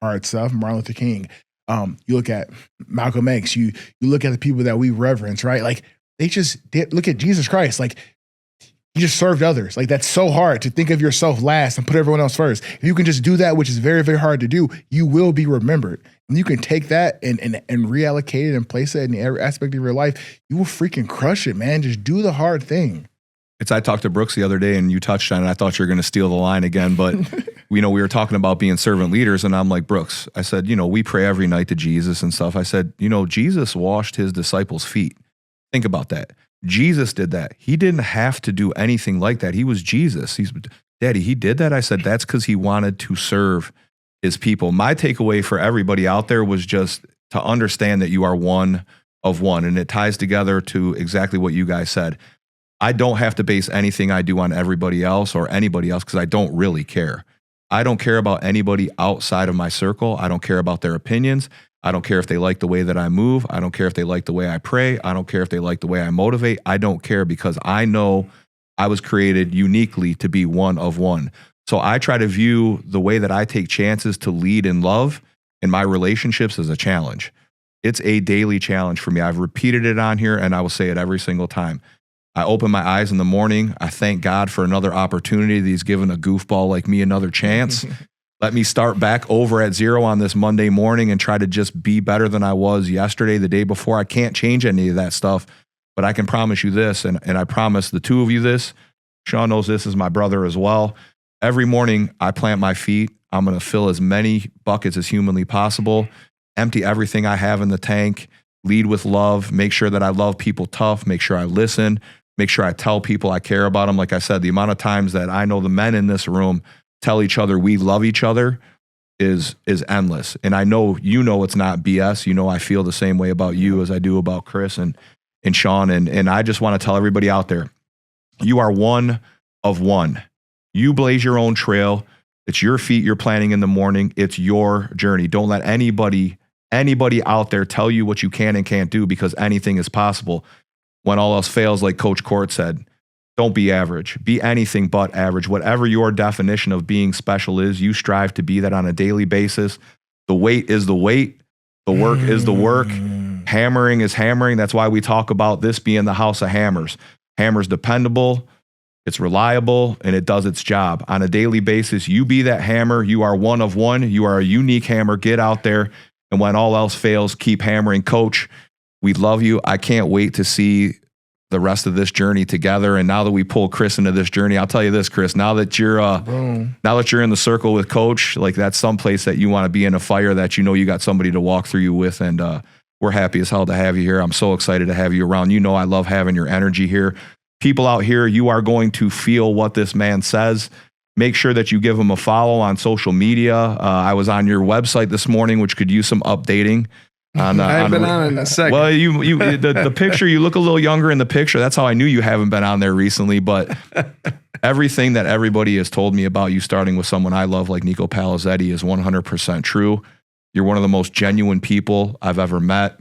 S2: Hard stuff. Martin Luther King. You look at Malcolm X, you look at the people that we reverence, right? Like, they just did. Look at Jesus Christ. Like, he just served others. Like, that's so hard to think of yourself last and put everyone else first. If you can just do that, which is very, very hard to do, you will be remembered. And you can take that and reallocate it and place it in every aspect of your life. You will freaking crush it, man. Just do the hard thing.
S1: I talked to Brooks the other day, and you touched on it. I thought you were going to steal the line again, but we were talking about being servant leaders, and I'm like, Brooks, I said, we pray every night to Jesus and stuff. I said, Jesus washed his disciples' feet. Think about that. Jesus did that. He didn't have to do anything like that. He was Jesus. Daddy, he did that? I said, that's because he wanted to serve his people. My takeaway for everybody out there was just to understand that you are one of one, and it ties together to exactly what you guys said. I don't have to base anything I do on everybody else or anybody else, because I don't really care. I don't care about anybody outside of my circle. I don't care about their opinions. I don't care if they like the way that I move. I don't care if they like the way I pray. I don't care if they like the way I motivate. I don't care, because I know I was created uniquely to be one of one. So I try to view the way that I take chances to lead in love in my relationships as a challenge. It's a daily challenge for me. I've repeated it on here, and I will say it every single time. I open my eyes in the morning. I thank God for another opportunity that he's given a goofball like me another chance. Let me start back over at zero on this Monday morning and try to just be better than I was yesterday, the day before. I can't change any of that stuff, but I can promise you this, and I promise the two of you this. Sean knows this is my brother as well. Every morning I plant my feet. I'm going to fill as many buckets as humanly possible, empty everything I have in the tank, lead with love, make sure that I love people tough, make sure I listen, make sure I tell people I care about them. Like I said, the amount of times that I know the men in this room tell each other we love each other is endless. And I know it's not BS. I feel the same way about you as I do about Chris and Sean. And I just want to tell everybody out there, you are one of one. You blaze your own trail. It's your feet you're planting in the morning. It's your journey. Don't let anybody out there tell you what you can and can't do, because anything is possible. When all else fails, like Coach Court said, don't be average. Be anything but average. Whatever your definition of being special is, you strive to be that on a daily basis. The weight is the weight. The work is the work. Hammering is hammering. That's why we talk about this being the house of hammers. Hammer's dependable. It's reliable, and it does its job. On a daily basis, you be that hammer. You are one of one. You are a unique hammer. Get out there, and when all else fails, keep hammering. Coach, we love you. I can't wait to see the rest of this journey together. And now that we pull Chris into this journey, I'll tell you this, Chris, now that you're in the circle with Coach, like, that's someplace that you want to be in, a fire that you got somebody to walk through you with. And we're happy as hell to have you here. I'm so excited to have you around. I love having your energy here. People out here, you are going to feel what this man says. Make sure that you give him a follow on social media. I was on your website this morning, which could use some updating. I haven't been on in a second. Well, the picture, you look a little younger in the picture. That's how I knew you haven't been on there recently. But everything that everybody has told me about you, starting with someone I love like Nico Palizzetti, is 100% true. You're one of the most genuine people I've ever met.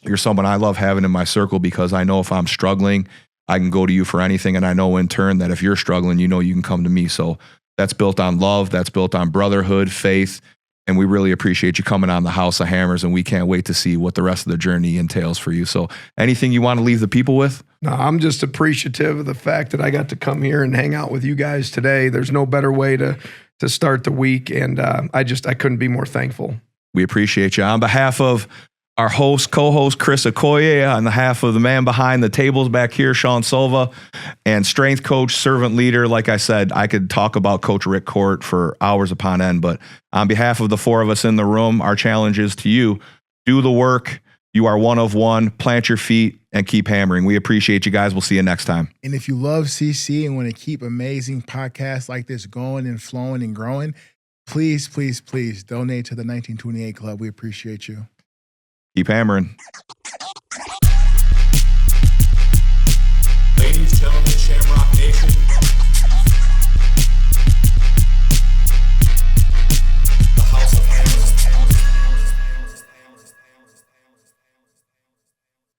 S1: You're someone I love having in my circle because I know if I'm struggling, I can go to you for anything. And I know in turn that if you're struggling, you know you can come to me. So that's built on love. That's built on brotherhood, faith. And we really appreciate you coming on the House of Hammers, and we can't wait to see what the rest of the journey entails for you. So anything you want to leave the people with?
S3: No, I'm just appreciative of the fact that I got to come here and hang out with you guys today. There's no better way to start the week, and I couldn't be more thankful.
S1: We appreciate you. On behalf of our host, co-host, Chris Okoye, on behalf of the man behind the tables back here, Sean Silva, and strength coach, servant leader. Like I said, I could talk about Coach Rick Court for hours upon end, but on behalf of the four of us in the room, our challenge is to you: do the work. You are one of one. Plant your feet and keep hammering. We appreciate you guys. We'll see you next time.
S2: And if you love CC and want to keep amazing podcasts like this going and flowing and growing, please, please, please donate to the 1928 Club. We appreciate you.
S1: Keep hammering.